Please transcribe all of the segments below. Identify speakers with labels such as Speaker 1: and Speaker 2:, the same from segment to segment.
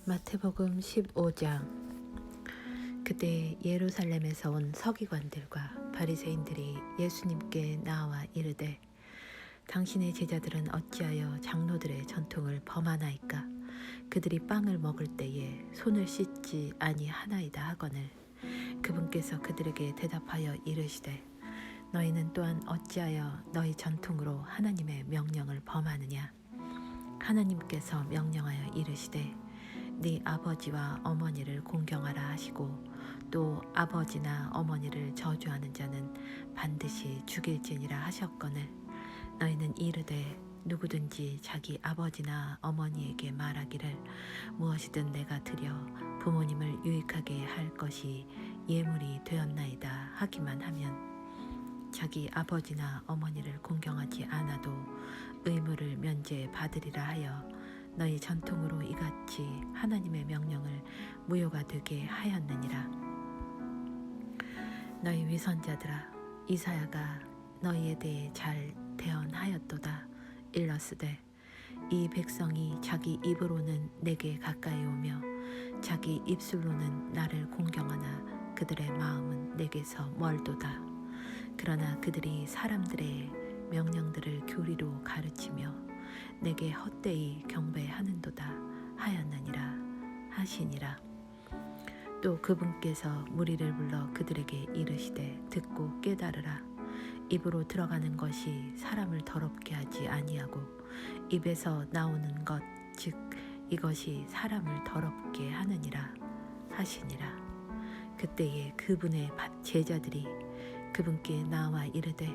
Speaker 1: 마태복음 15장. 그때 예루살렘에서 온 서기관들과 바리새인들이 예수님께 나와 이르되, 당신의 제자들은 어찌하여 장로들의 전통을 범하나이까? 그들이 빵을 먹을 때에 손을 씻지 아니하나이다 하거늘. 그분께서 그들에게 대답하여 이르시되, 너희는 또한 어찌하여 너희 전통으로 하나님의 명령을 범하느냐? 하나님께서 명령하여 이르시되, 네 아버지와 어머니를 공경하라 하시고, 또 아버지나 어머니를 저주하는 자는 반드시 죽일지니라 하셨거늘. 너희는 이르되, 누구든지 자기 아버지나 어머니에게 말하기를 무엇이든 내가 드려 부모님을 유익하게 할 것이 예물이 되었나이다 하기만 하면, 자기 아버지나 어머니를 공경하지 않아도 의무를 면제받으리라 하여 너희 전통으로 이같이 하나님의 명령을 무효가 되게 하였느니라. 너희 위선자들아, 이사야가 너희에 대해 잘 대언하였도다. 일러스되, 이 백성이 자기 입으로는 내게 가까이 오며 자기 입술로는 나를 공경하나 그들의 마음은 내게서 멀도다. 그러나 그들이 사람들의 명령들을 교리로 가르치며 내게 헛되이 경배하는도다 하였느니라 하시니라. 또 그분께서 무리를 불러 그들에게 이르시되, 듣고 깨달으라. 입으로 들어가는 것이 사람을 더럽게 하지 아니하고 입에서 나오는 것, 즉 이것이 사람을 더럽게 하느니라 하시니라. 그때에 그분의 제자들이 그분께 나와 이르되,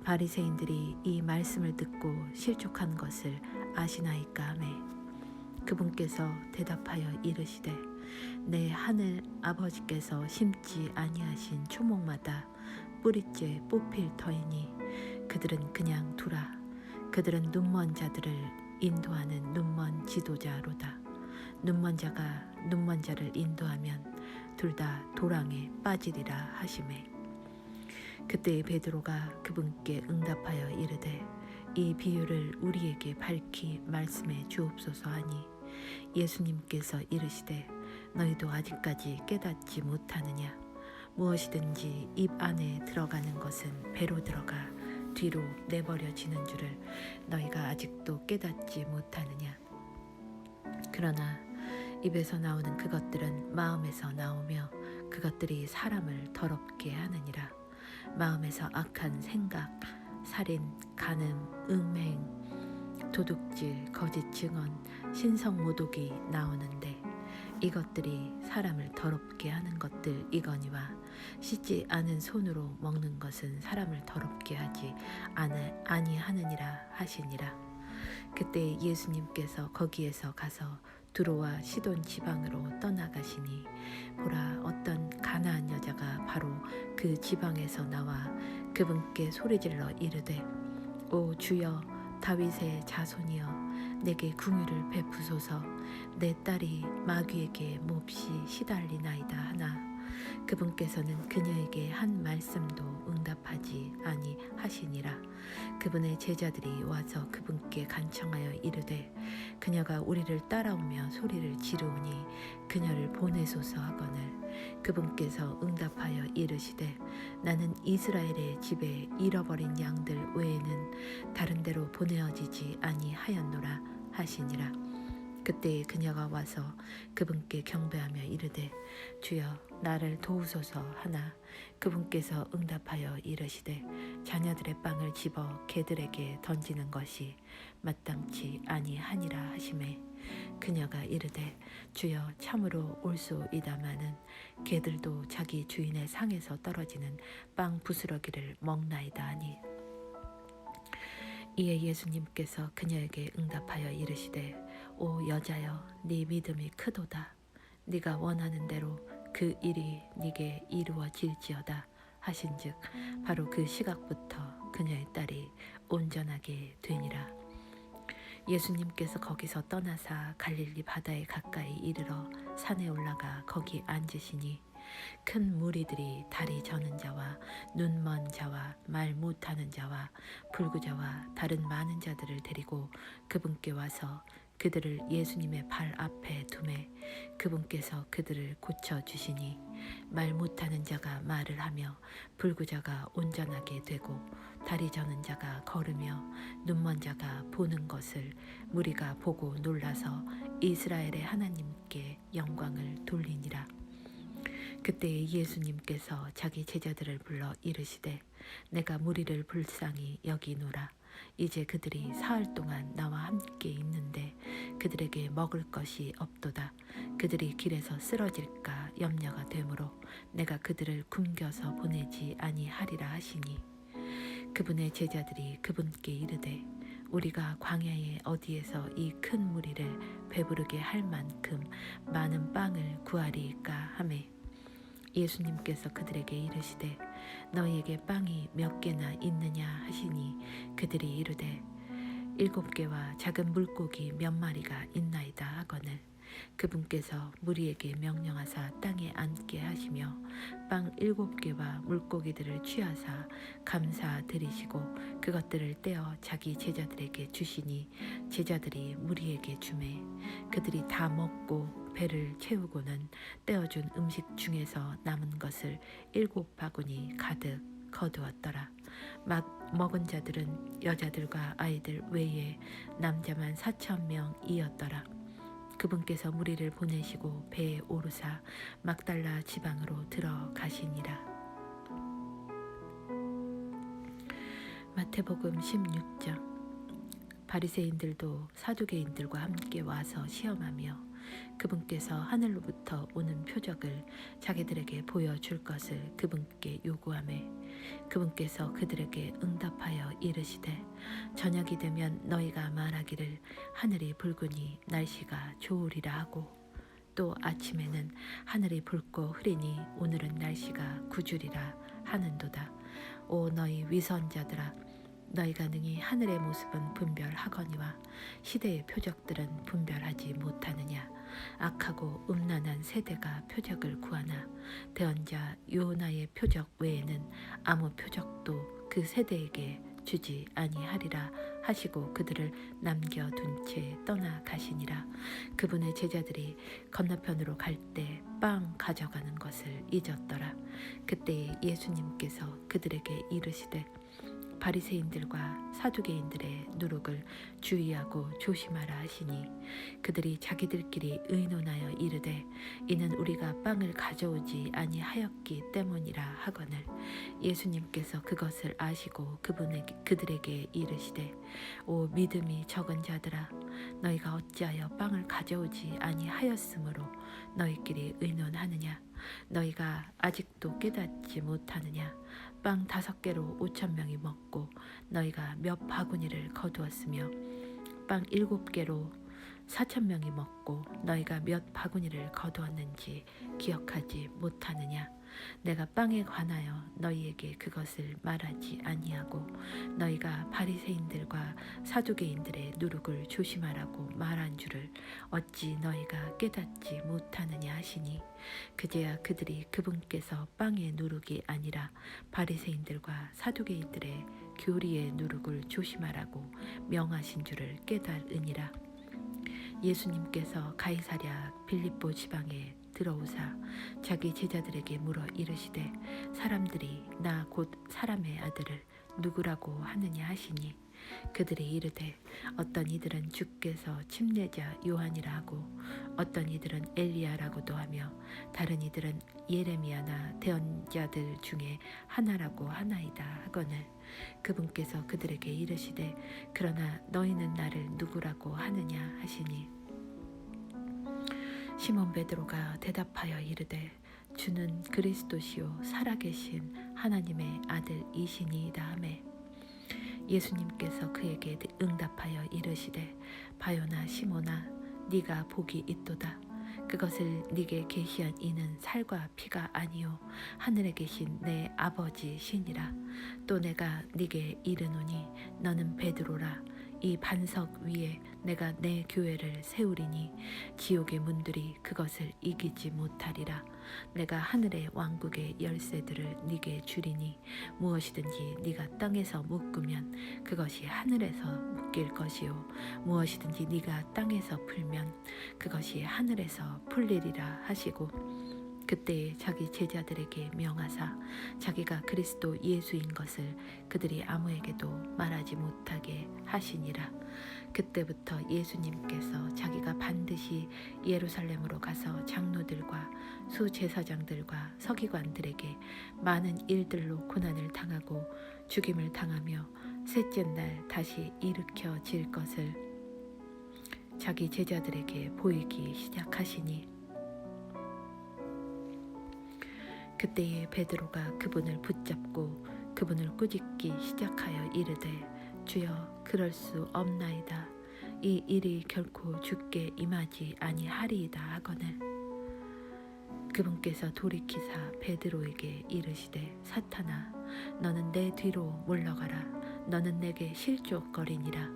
Speaker 1: 바리새인들이 이 말씀을 듣고 실족한 것을 아시나이까 하매, 그분께서 대답하여 이르시되, 내 하늘 아버지께서 심지 아니하신 초목마다 뿌리째 뽑힐 터이니 그들은 그냥 두라. 그들은 눈먼 자들을 인도하는 눈먼 지도자로다. 눈먼 자가 눈먼 자를 인도하면 둘 다 도랑에 빠지리라 하시매. 그때 베드로가 그분께 응답하여 이르되, 이 비유를 우리에게 밝히 말씀해 주옵소서 하니, 예수님께서 이르시되, 너희도 아직까지 깨닫지 못하느냐? 무엇이든지 입 안에 들어가는 것은 배로 들어가 뒤로 내버려지는 줄을 너희가 아직도 깨닫지 못하느냐? 그러나 입에서 나오는 그것들은 마음에서 나오며 그것들이 사람을 더럽게 하느니라. 마음에서 악한 생각, 살인, 간음, 음행, 도둑질, 거짓 증언, 신성모독이 나오는데, 이것들이 사람을 더럽게 하는 것들이거니와 씻지 않은 손으로 먹는 것은 사람을 더럽게 하지 아니하느니라 하시니라. 그때 예수님께서 거기에서 가서 두로와 시돈 지방으로 떠나가시니, 보라, 어떤 가나안 여자가 바로 그 지방에서 나와 그분께 소리질러 이르되, 오 주여, 다윗의 자손이여, 내게 긍휼을 베푸소서. 내 딸이 마귀에게 몹시 시달리나이다 하나, 그분께서는 그녀에게 한 말씀도 응답하지 아니하시니라. 그분의 제자들이 와서 그분께 간청하여 이르되, 그녀가 우리를 따라오며 소리를 지르오니 그녀를 보내소서 하거늘. 그분께서 응답하여 이르시되, 나는 이스라엘의 집에 잃어버린 양들 외에는 다른 데로 보내어지지 아니하였노라 하시니라. 그때 그녀가 와서 그분께 경배하며 이르되, 주여, 나를 도우소서 하나, 그분께서 응답하여 이르시되, 자녀들의 빵을 집어 개들에게 던지는 것이 마땅치 아니하니라 하시매. 그녀가 이르되, 주여, 참으로 올소이다마는 개들도 자기 주인의 상에서 떨어지는 빵 부스러기를 먹나이다 하니. 이에 예수님께서 그녀에게 응답하여 이르시되, 오 여자여, 네 믿음이 크도다. 네가 원하는 대로 그 일이 네게 이루어질지어다 하신즉, 바로 그 시각부터 그녀의 딸이 온전하게 되니라. 예수님께서 거기서 떠나사 갈릴리 바다에 가까이 이르러 산에 올라가 거기 앉으시니, 큰 무리들이 다리 저는 자와 눈먼 자와 말 못하는 자와 불구자와 다른 많은 자들을 데리고 그분께 와서 그들을 예수님의 발 앞에 두매 그분께서 그들을 고쳐주시니 말 못하는 자가 말을 하며 불구자가 온전하게 되고 다리 저는 자가 걸으며 눈먼 자가 보는 것을 무리가 보고 놀라서 이스라엘의 하나님께 영광을 돌리니라. 그때에 예수님께서 자기 제자들을 불러 이르시되 내가 무리를 불쌍히 여기노라. 이제 그들이 사흘 동안 나와 함께 있는데 그들에게 먹을 것이 없도다. 그들이 길에서 쓰러질까 염려가 되므로 내가 그들을 굶겨서 보내지 아니하리라 하시니 그분의 제자들이 그분께 이르되 우리가 광야의 어디에서 이 큰 무리를 배부르게 할 만큼 많은 빵을 구하리이까 하매 예수님께서 그들에게 이르시되 너희에게 빵이 몇 개나 있느냐 하시니 그들이 이르되 7개와 작은 물고기 몇 마리가 있나이다 하거늘 그분께서 무리에게 명령하사 땅에 앉게 하시며 빵 7개와 물고기들을 취하사 감사드리시고 그것들을 떼어 자기 제자들에게 주시니 제자들이 무리에게 주매 그들이 다 먹고 배를 채우고는 떼어준 음식 중에서 남은 것을 7바구니 가득 거두었더라. 먹은 자들은 여자들과 아이들 외에 남자만 4,000명이었더라. 그분께서 무리를 보내시고 배에 오르사 막달라 지방으로 들어가시니라. 마태복음 16장. 바리새인들도 사두개인들과 함께 와서 시험하며 그분께서 하늘로부터 오는 표적을 자기들에게 보여줄 것을 그분께 요구하매 그분께서 그들에게 응답하여 이르시되 저녁이 되면 너희가 말하기를 하늘이 붉으니 날씨가 좋으리라 하고 또 아침에는 하늘이 붉고 흐리니 오늘은 날씨가 구주리라 하는도다. 오 너희 위선자들아 너희가 능히 하늘의 모습은 분별하거니와 시대의 표적들은 분별하지 못하느냐. 악하고 음란한 세대가 표적을 구하나 대언자 요나의 표적 외에는 아무 표적도 그 세대에게 주지 아니하리라 하시고 그들을 남겨둔 채 떠나가시니라. 그분의 제자들이 건너편으로 갈 때 빵 가져가는 것을 잊었더라. 그때 예수님께서 그들에게 이르시되 바리새인들과 사두개인들의 누룩을 주의하고 조심하라 하시니 그들이 자기들끼리 의논하여 이르되 이는 우리가 빵을 가져오지 아니하였기 때문이라 하거늘 예수님께서 그것을 아시고 그들에게 이르시되 오 믿음이 적은 자들아 너희가 어찌하여 빵을 가져오지 아니하였으므로 너희끼리 의논하느냐 너희가 아직도 깨닫지 못하느냐 빵 5개로 5,000명이 먹고 너희가 몇 바구니를 거두었으며 빵 7개로 4,000명이 먹고 너희가 몇 바구니를 거두었는지 기억하지 못하느냐 내가 빵에 관하여 너희에게 그것을 말하지 아니하고 너희가 바리새인들과 사두개인들의 누룩을 조심하라고 말한 줄을 어찌 너희가 깨닫지 못하느냐 하시니 그제야 그들이 그분께서 빵의 누룩이 아니라 바리새인들과 사두개인들의 교리의 누룩을 조심하라고 명하신 줄을 깨달으니라. 예수님께서 가이사랴 빌립보 지방에 들어오사 자기 제자들에게 물어 이르시되 사람들이 나 곧 사람의 아들을 누구라고 하느냐 하시니 그들이 이르되 어떤 이들은 주께서 침례자 요한이라 하고 어떤 이들은 엘리야라고도 하며 다른 이들은 예레미야나 대언자들 중에 하나라고 하나이다 하거늘 그분께서 그들에게 이르시되 그러나 너희는 나를 누구라고 하느냐 하시니 시몬 베드로가 대답하여 이르되 주는 그리스도시요 살아계신 하나님의 아들이시니이다 하매 예수님께서 그에게 응답하여 이르시되 바요나 시몬아 네가 복이 있도다. 그것을 네게 계시한 이는 살과 피가 아니요 하늘에 계신 내 아버지시니라. 또 내가 네게 이르노니 너는 베드로라 이 반석 위에 내가 내 교회를 세우리니 지옥의 문들이 그것을 이기지 못하리라. 내가 하늘의 왕국의 열쇠들을 네게 주리니 무엇이든지 네가 땅에서 묶으면 그것이 하늘에서 묶일 것이요 무엇이든지 네가 땅에서 풀면 그것이 하늘에서 풀리리라 하시고 그때에 자기 제자들에게 명하사 자기가 그리스도 예수인 것을 그들이 아무에게도 말하지 못하게 하시니라. 그때부터 예수님께서 자기가 반드시 예루살렘으로 가서 장로들과 수제사장들과 서기관들에게 많은 일들로 고난을 당하고 죽임을 당하며 셋째 날 다시 일으켜질 것을 자기 제자들에게 보이기 시작하시니 그때에 베드로가 그분을 붙잡고 그분을 꾸짖기 시작하여 이르되 주여 그럴 수 없나이다. 이 일이 결코 주께 임하지 아니하리이다 하거늘 그분께서 돌이키사 베드로에게 이르시되 사탄아 너는 내 뒤로 물러가라. 너는 내게 실족거리니라.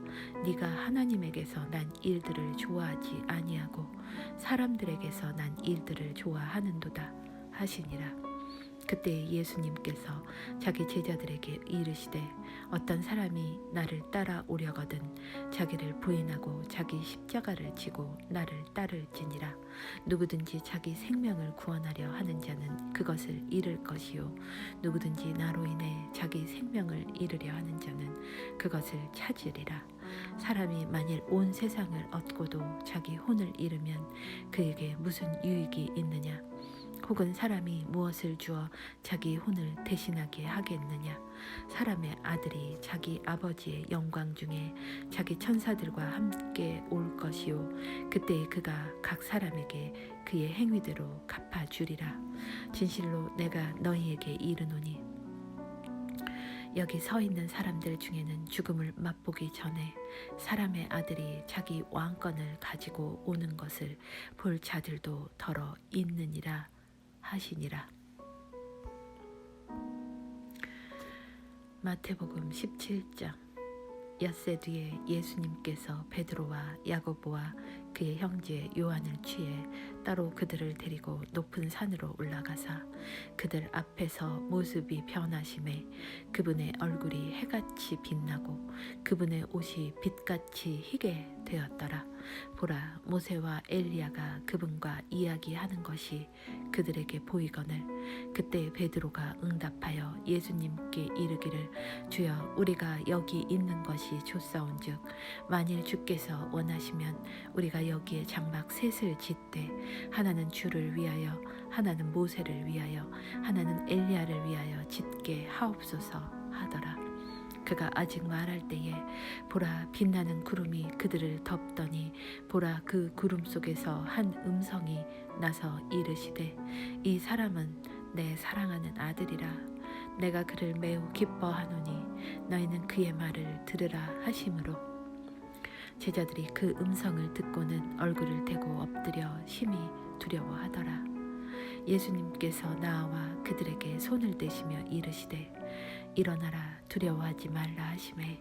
Speaker 1: 네가 하나님에게서 난 일들을 좋아하지 아니하고 사람들에게서 난 일들을 좋아하는도다 하시니라. 그때 예수님께서 자기 제자들에게 이르시되 어떤 사람이 나를 따라오려거든 자기를 부인하고 자기 십자가를 지고 나를 따를지니라. 누구든지 자기 생명을 구원하려 하는 자는 그것을 잃을 것이요 누구든지 나로 인해 자기 생명을 잃으려 하는 자는 그것을 찾으리라. 사람이 만일 온 세상을 얻고도 자기 혼을 잃으면 그에게 무슨 유익이 있느냐. 혹은 사람이 무엇을 주어 자기 혼을 대신하게 하겠느냐. 사람의 아들이 자기 아버지의 영광 중에 자기 천사들과 함께 올 것이요 그때에 그가 각 사람에게 그의 행위대로 갚아주리라. 진실로 내가 너희에게 이르노니 여기 서 있는 사람들 중에는 죽음을 맛보기 전에 사람의 아들이 자기 왕권을 가지고 오는 것을 볼 자들도 더러 있느니라 하시니라. 마태복음 17장. 엿새 뒤에 예수님께서 베드로와 야고보와 그의 형제 요한을 취해 따로 그들을 데리고 높은 산으로 올라가사 그들 앞에서 모습이 변하심에 그분의 얼굴이 해같이 빛나고 그분의 옷이 빛같이 희게 되었더라. 보라, 모세와 엘리야가 그분과 이야기하는 것이 그들에게 보이거늘 그때 베드로가 응답하여 예수님께 이르기를 주여 우리가 여기 있는 것이 좋사온즉 만일 주께서 원하시면 우리가 여기에 장막 셋을 짓되 하나는 주를 위하여 하나는 모세를 위하여 하나는 엘리야를 위하여 짓게 하옵소서 하더라. 그가 아직 말할 때에 보라 빛나는 구름이 그들을 덮더니 보라 그 구름 속에서 한 음성이 나서 이르시되 이 사람은 내 사랑하는 아들이라. 내가 그를 매우 기뻐하노니 너희는 그의 말을 들으라 하심으로 제자들이 그 음성을 듣고는 얼굴을 대고 엎드려 심히 두려워하더라. 예수님께서 나와 그들에게 손을 대시며 이르시되 일어나라 두려워하지 말라 하시매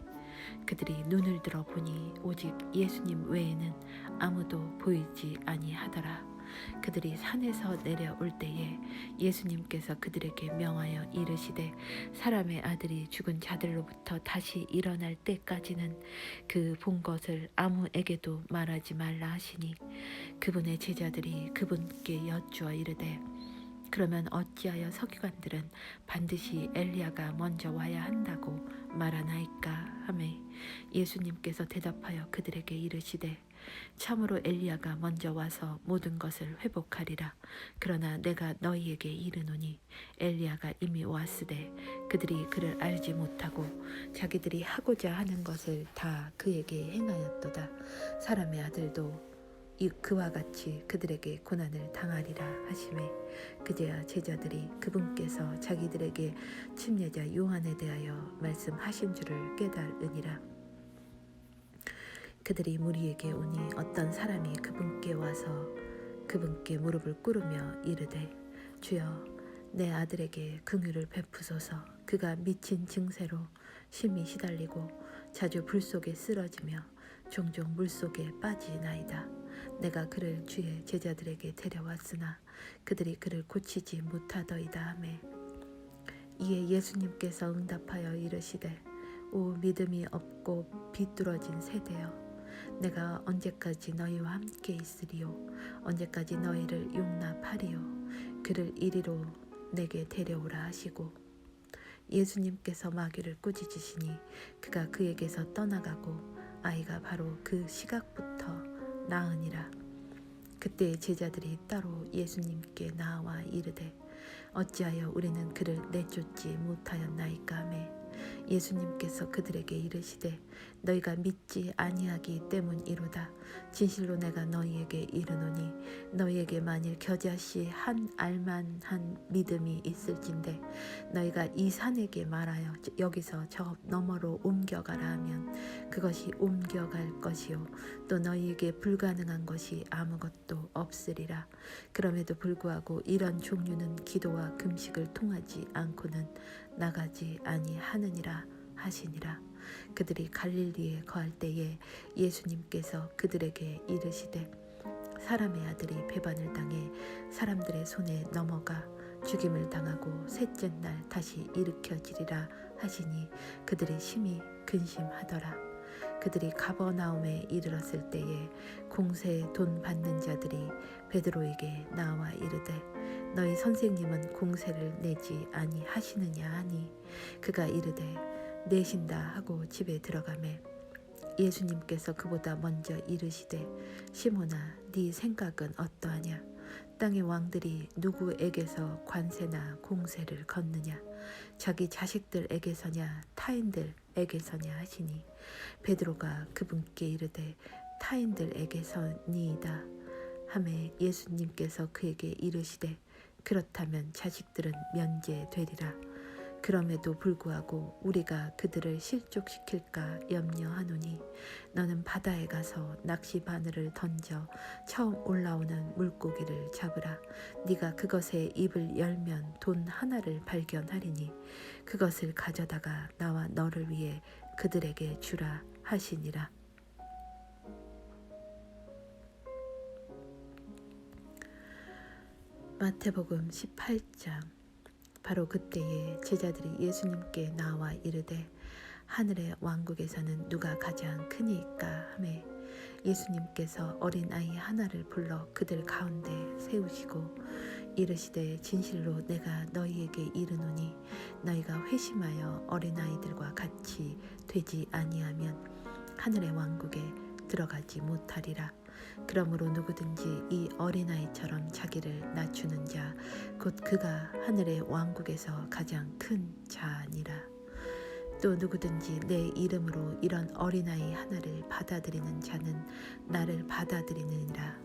Speaker 1: 그들이 눈을 들어 보니 오직 예수님 외에는 아무도 보이지 아니하더라. 그들이 산에서 내려올 때에 예수님께서 그들에게 명하여 이르시되 사람의 아들이 죽은 자들로부터 다시 일어날 때까지는 그 본 것을 아무에게도 말하지 말라 하시니 그분의 제자들이 그분께 여쭈어 이르되 그러면 어찌하여 서기관들은 반드시 엘리야가 먼저 와야 한다고 말하나이까 하매 예수님께서 대답하여 그들에게 이르시되 참으로 엘리야가 먼저 와서 모든 것을 회복하리라. 그러나 내가 너희에게 이르노니 엘리야가 이미 왔으되 그들이 그를 알지 못하고 자기들이 하고자 하는 것을 다 그에게 행하였도다. 사람의 아들도 그와 같이 그들에게 고난을 당하리라 하시매 그제야 제자들이 그분께서 자기들에게 침례자 요한에 대하여 말씀하신 줄을 깨달으니라. 그들이 무리에게 오니 어떤 사람이 그분께 와서 그분께 무릎을 꿇으며 이르되 주여 내 아들에게 긍휼을 베푸소서. 그가 미친 증세로 심히 시달리고 자주 불 속에 쓰러지며 종종 물 속에 빠지나이다. 내가 그를 주의 제자들에게 데려왔으나 그들이 그를 고치지 못하더이다 하매 이에 예수님께서 응답하여 이르시되 오 믿음이 없고 비뚤어진 세대여 내가 언제까지 너희와 함께 있으리요 언제까지 너희를 용납하리요 그를 이리로 내게 데려오라 하시고 예수님께서 마귀를 꾸짖으시니 그가 그에게서 떠나가고 아이가 바로 그 시각부터 나으니라. 그때 제자들이 따로 예수님께 나와 이르되 어찌하여 우리는 그를 내쫓지 못하였나이까 하매 예수님께서 그들에게 이르시되 너희가 믿지 아니하기 때문이로다. 진실로 내가 너희에게 이르노니 너희에게 만일 겨자씨 한 알만한 믿음이 있을진데 너희가 이 산에게 말하여 여기서 저 너머로 옮겨가라 하면 그것이 옮겨갈 것이요 또 너희에게 불가능한 것이 아무것도 없으리라. 그럼에도 불구하고 이런 종류는 기도와 금식을 통하지 않고는 나가지 아니하느니라 하시니라. 그들이 갈릴리에 거할 때에 예수님께서 그들에게 이르시되 사람의 아들이 배반을 당해 사람들의 손에 넘어가 죽임을 당하고 셋째 날 다시 일으켜지리라 하시니 그들이 심히 근심하더라. 그들이 가버나움에 이르렀을 때에 공세 돈 받는 자들이 베드로에게 나와 이르되 너희 선생님은 공세를 내지 아니하시느냐 하니 그가 이르되 내신다 하고 집에 들어가매 예수님께서 그보다 먼저 이르시되 시몬아 네 생각은 어떠하냐 땅의 왕들이 누구에게서 관세나 공세를 걷느냐 자기 자식들에게서냐 타인들에게서냐 하시니 베드로가 그분께 이르되 타인들에게서니이다 하매 예수님께서 그에게 이르시되 그렇다면 자식들은 면제되리라. 그럼에도 불구하고 우리가 그들을 실족시킬까 염려하노니 너는 바다에 가서 낚시 바늘을 던져 처음 올라오는 물고기를 잡으라. 네가 그것에 입을 열면 돈 하나를 발견하리니 그것을 가져다가 나와 너를 위해 그들에게 주라 하시니라. 마태복음 18장. 바로 그때에 제자들이 예수님께 나와 이르되 하늘의 왕국에서는 누가 가장 크니까 하매 예수님께서 어린아이 하나를 불러 그들 가운데 세우시고 이르시되 진실로 내가 너희에게 이르노니 너희가 회심하여 어린아이들과 같이 되지 아니하면 하늘의 왕국에 들어가지 못하리라. 그러므로 누구든지 이 어린아이처럼 자기를 낮추는 자 곧 그가 하늘의 왕국에서 가장 큰 자니라. 또 누구든지 내 이름으로 이런 어린아이 하나를 받아들이는 자는 나를 받아들이느니라.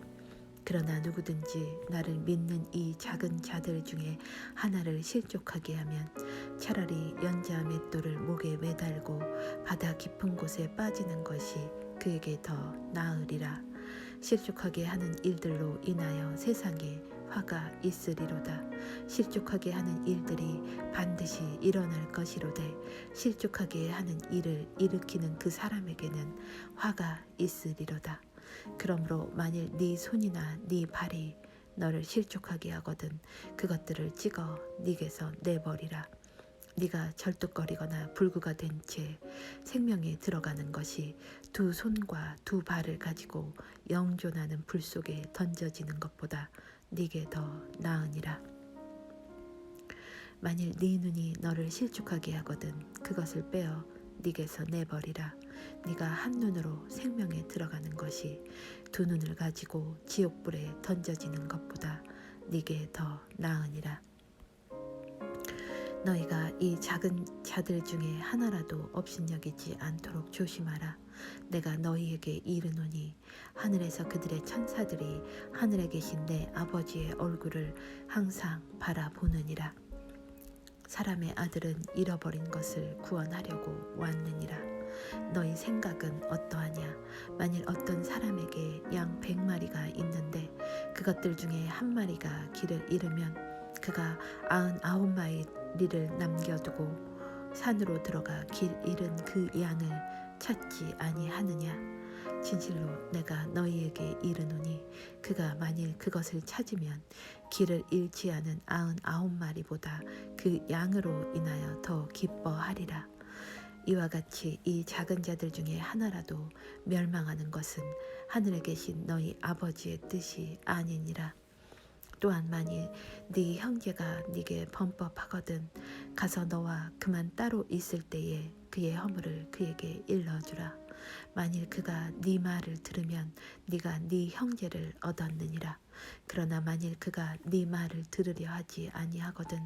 Speaker 1: 그러나 누구든지 나를 믿는 이 작은 자들 중에 하나를 실족하게 하면 차라리 연자 맷돌을 목에 매달고 바다 깊은 곳에 빠지는 것이 그에게 더 나으리라. 실족하게 하는 일들로 인하여 세상에 화가 있으리로다. 실족하게 하는 일들이 반드시 일어날 것이로되 실족하게 하는 일을 일으키는 그 사람에게는 화가 있으리로다. 그러므로 만일 네 손이나 네 발이 너를 실족하게 하거든 그것들을 찍어 네게서 내버리라. 네가 절뚝거리거나 불구가 된 채 생명에 들어가는 것이 두 손과 두 발을 가지고 영존하는 불 속에 던져지는 것보다 네게 더 나으니라. 만일 네 눈이 너를 실족하게 하거든 그것을 빼어 네게서 내버리라. 네가 한 눈으로 생명에 들어가는 것이 두 눈을 가지고 지옥불에 던져지는 것보다 네게 더 나으니라. 너희가 이 작은 자들 중에 하나라도 업신여기지 않도록 조심하라. 내가 너희에게 이르노니 하늘에서 그들의 천사들이 하늘에 계신 내 아버지의 얼굴을 항상 바라보느니라. 사람의 아들은 잃어버린 것을 구원하려고 왔느니라. 너희 생각은 어떠하냐? 만일 어떤 사람에게 양 100마리가 있는데 그것들 중에 한 마리가 길을 잃으면 그가 99마리를 남겨두고 산으로 들어가 길 잃은 그 양을 찾지 아니하느냐. 진실로 내가 너희에게 이르노니 그가 만일 그것을 찾으면 길을 잃지 않은 99마리보다 그 양으로 인하여 더 기뻐하리라. 이와 같이 이 작은 자들 중에 하나라도 멸망하는 것은 하늘에 계신 너희 아버지의 뜻이 아니니라. 또한 만일 네 형제가 네게 범법하거든 가서 너와 그만 따로 있을 때에 그의 허물을 그에게 일러주라. 만일 그가 네 말을 들으면 네가 네 형제를 얻었느니라. 그러나 만일 그가 네 말을 들으려 하지 아니하거든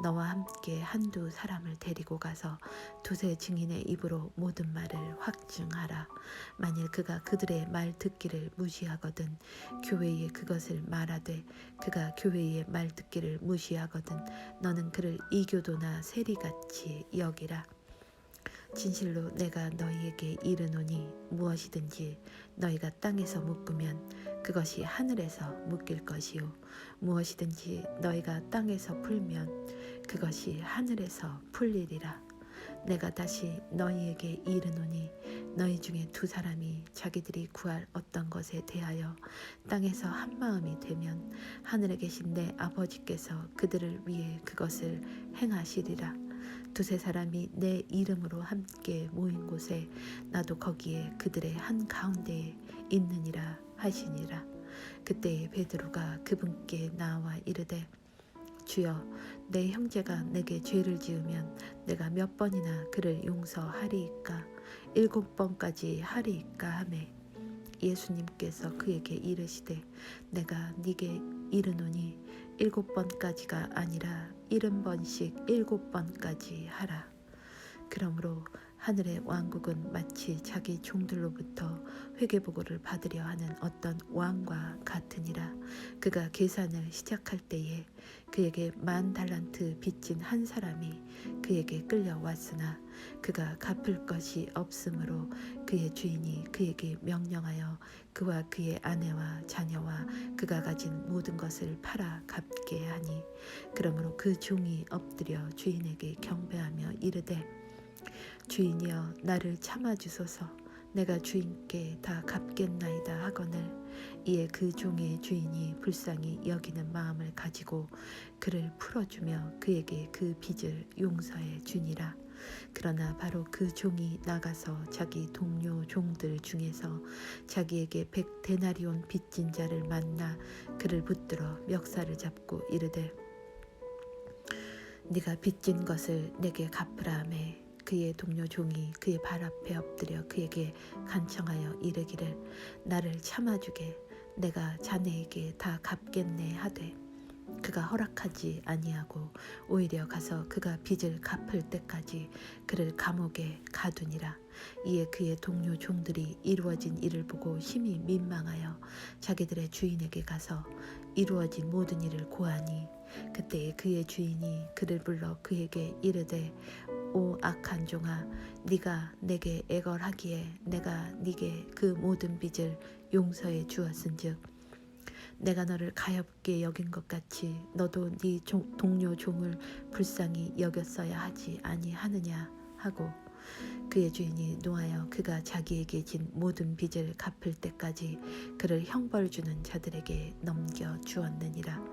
Speaker 1: 너와 함께 한두 사람을 데리고 가서 두세 증인의 입으로 모든 말을 확증하라. 만일 그가 그들의 말 듣기를 무시하거든 교회에 그것을 말하되 그가 교회의 말 듣기를 무시하거든 너는 그를 이교도나 세리같이 여기라. 진실로 내가 너희에게 이르노니 무엇이든지 너희가 땅에서 묶으면 그것이 하늘에서 묶일 것이요 무엇이든지 너희가 땅에서 풀면 그것이 하늘에서 풀리리라. 내가 다시 너희에게 이르노니 너희 중에 두 사람이 자기들이 구할 어떤 것에 대하여 땅에서 한 마음이 되면 하늘에 계신 내 아버지께서 그들을 위해 그것을 행하시리라. 두세 사람이 내 이름으로 함께 모인 곳에 나도 거기에 그들의 한가운데에 있느니라 하시니라. 그때에 베드로가 그분께 나와 이르되 주여 내 형제가 내게 죄를 지으면 내가 몇 번이나 그를 용서하리이까 7번까지 하리이까 하매 예수님께서 그에게 이르시되 내가 네게 이르노니 7번까지가 아니라 70번씩 7번까지 하라. 그러므로 하늘의 왕국은 마치 자기 종들로부터 회개보고를 받으려 하는 어떤 왕과 같으니라. 그가 계산을 시작할 때에 그에게 10,000달란트 빚진 한 사람이 그에게 끌려왔으나 그가 갚을 것이 없으므로 그의 주인이 그에게 명령하여 그와 그의 아내와 자녀와 그가 가진 모든 것을 팔아 갚게 하니 그러므로 그 종이 엎드려 주인에게 경배하며 이르되 주인이여 나를 참아주소서 내가 주인께 다 갚겠나이다 하거늘 이에 그 종의 주인이 불쌍히 여기는 마음을 가지고 그를 풀어주며 그에게 그 빚을 용서해 주니라. 그러나 바로 그 종이 나가서 자기 동료 종들 중에서 자기에게 100데나리온 빚진 자를 만나 그를 붙들어 멱살을 잡고 이르되 네가 빚진 것을 내게 갚으라 하매 그의 동료 종이 그의 발 앞에 엎드려 그에게 간청하여 이르기를 나를 참아주게 내가 자네에게 다 갚겠네 하되 그가 허락하지 아니하고 오히려 가서 그가 빚을 갚을 때까지 그를 감옥에 가두니라. 이에 그의 동료 종들이 이루어진 일을 보고 심히 민망하여 자기들의 주인에게 가서 이루어진 모든 일을 고하니 그때에 그의 주인이 그를 불러 그에게 이르되 오 악한 종아 네가 내게 애걸하기에 내가 네게 그 모든 빚을 용서해 주었은즉 내가 너를 가엾게 여긴 것 같이 너도 네 동료 종을 불쌍히 여겼어야 하지 아니하느냐 하고 그의 주인이 노하여 그가 자기에게 진 모든 빚을 갚을 때까지 그를 형벌 주는 자들에게 넘겨 주었느니라.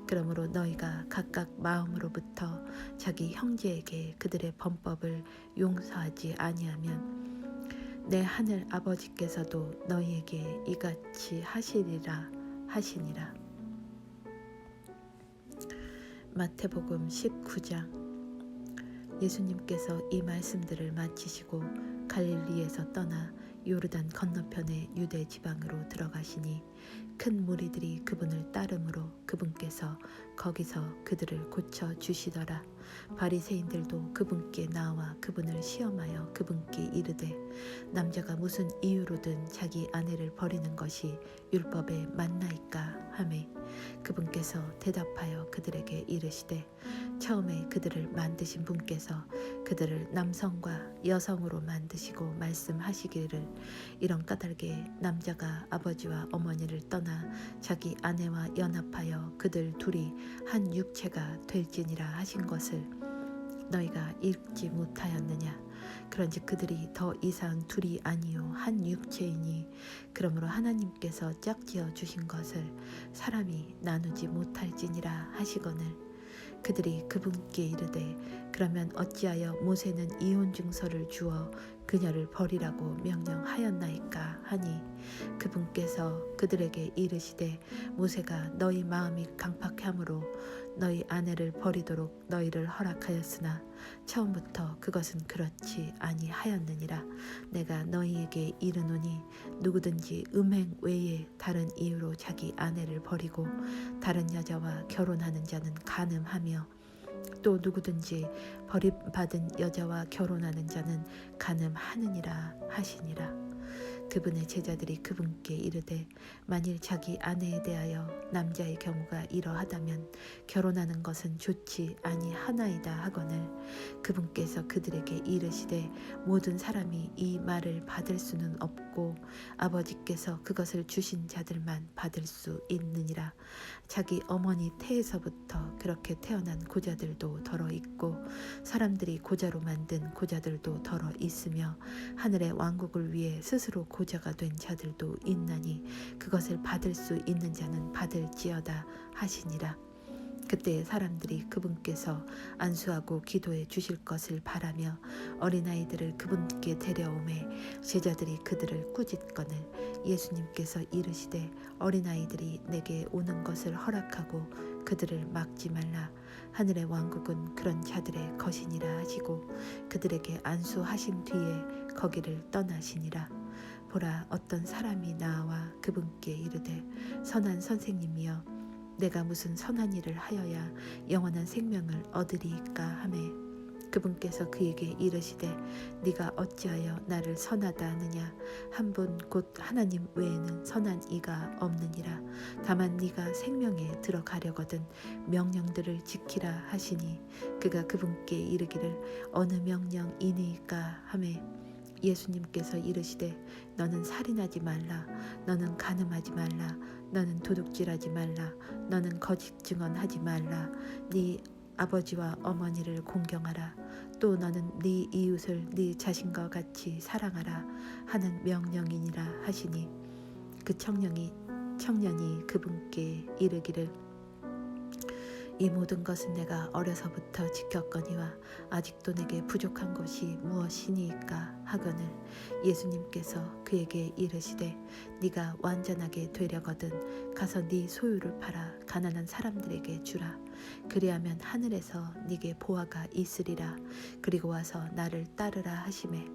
Speaker 1: 그러므로 너희가 각각 마음으로부터 자기 형제에게 그들의 범법을 용서하지 아니하면 내 하늘 아버지께서도 너희에게 이같이 하시리라 하시니라. 마태복음 19장. 예수님께서 이 말씀들을 마치시고 갈릴리에서 떠나 요르단 건너편의 유대 지방으로 들어가시니 큰 무리들이 그분을 따르므로 그분께서 거기서 그들을 고쳐 주시더라. 바리새인들도 그분께 나와 그분을 시험하여 그분께 이르되 남자가 무슨 이유로든 자기 아내를 버리는 것이 율법에 맞나이까 하매 그분께서 대답하여 그들에게 이르시되 처음에 그들을 만드신 분께서 그들을 남성과 여성으로 만드시고 말씀하시기를 이런 까닭에 남자가 아버지와 어머니를 떠나 자기 아내와 연합하여 그들 둘이 한 육체가 될지니라 하신 것을 너희가 읽지 못하였느냐? 그런즉 그들이 더 이상 둘이 아니요 한 육체이니 그러므로 하나님께서 짝지어 주신 것을 사람이 나누지 못할지니라 하시거늘 그들이 그분께 이르되 그러면 어찌하여 모세는 이혼 증서를 주어 그녀를 버리라고 명령하였나이까 하니 그분께서 그들에게 이르시되 모세가 너희 마음이 강팍함으로 너희 아내를 버리도록 너희를 허락하였으나 처음부터 그것은 그렇지 아니하였느니라. 내가 너희에게 이르노니 누구든지 음행 외에 다른 이유로 자기 아내를 버리고 다른 여자와 결혼하는 자는 간음하며 또 누구든지 버림받은 여자와 결혼하는 자는 간음하느니라 하시니라. 그분의 제자들이 그분께 이르되 만일 자기 아내에 대하여 남자의 경우가 이러하다면 결혼하는 것은 좋지 아니하나이다 하거늘 그분께서 그들에게 이르시되 모든 사람이 이 말을 받을 수는 없고 아버지께서 그것을 주신 자들만 받을 수 있느니라. 자기 어머니 태에서부터 그렇게 태어난 고자들도 더러 있고 사람들이 고자로 만든 고자들도 더러 있으며 하늘의 왕국을 위해 스스로 고자가 된 자들도 있나니 그것을 받을 수 있는 자는 받을지어다 하시니라. 그때 사람들이 그분께서 안수하고 기도해 주실 것을 바라며 어린아이들을 그분께 데려오매 제자들이 그들을 꾸짖거늘 예수님께서 이르시되 어린아이들이 내게 오는 것을 허락하고 그들을 막지 말라. 하늘의 왕국은 그런 자들의 것이니라 하시고 그들에게 안수하신 뒤에 거기를 떠나시니라. 보라 어떤 사람이 나와 그분께 이르되 선한 선생님이여 내가 무슨 선한 일을 하여야 영원한 생명을 얻으리이까 하매 그분께서 그에게 이르시되 네가 어찌하여 나를 선하다 하느냐 한 분 곧 하나님 외에는 선한 이가 없느니라. 다만 네가 생명에 들어가려거든 명령들을 지키라 하시니 그가 그분께 이르기를 어느 명령이니까 하매 예수님께서 이르시되 너는 살인하지 말라 너는 간음하지 말라 너는 도둑질하지 말라 너는 거짓 증언하지 말라 네 아버지와 어머니를 공경하라 또 너는 네 이웃을 네 자신과 같이 사랑하라 하는 명령이니라 하시니 그 청년이 그분께 이르기를 이 모든 것은 내가 어려서부터 지켰거니와 아직도 내게 부족한 것이 무엇이니까 하거늘 예수님께서 그에게 이르시되 네가 완전하게 되려거든 가서 네 소유를 팔아 가난한 사람들에게 주라. 그리하면 하늘에서 네게 보화가 있으리라. 그리고 와서 나를 따르라 하시매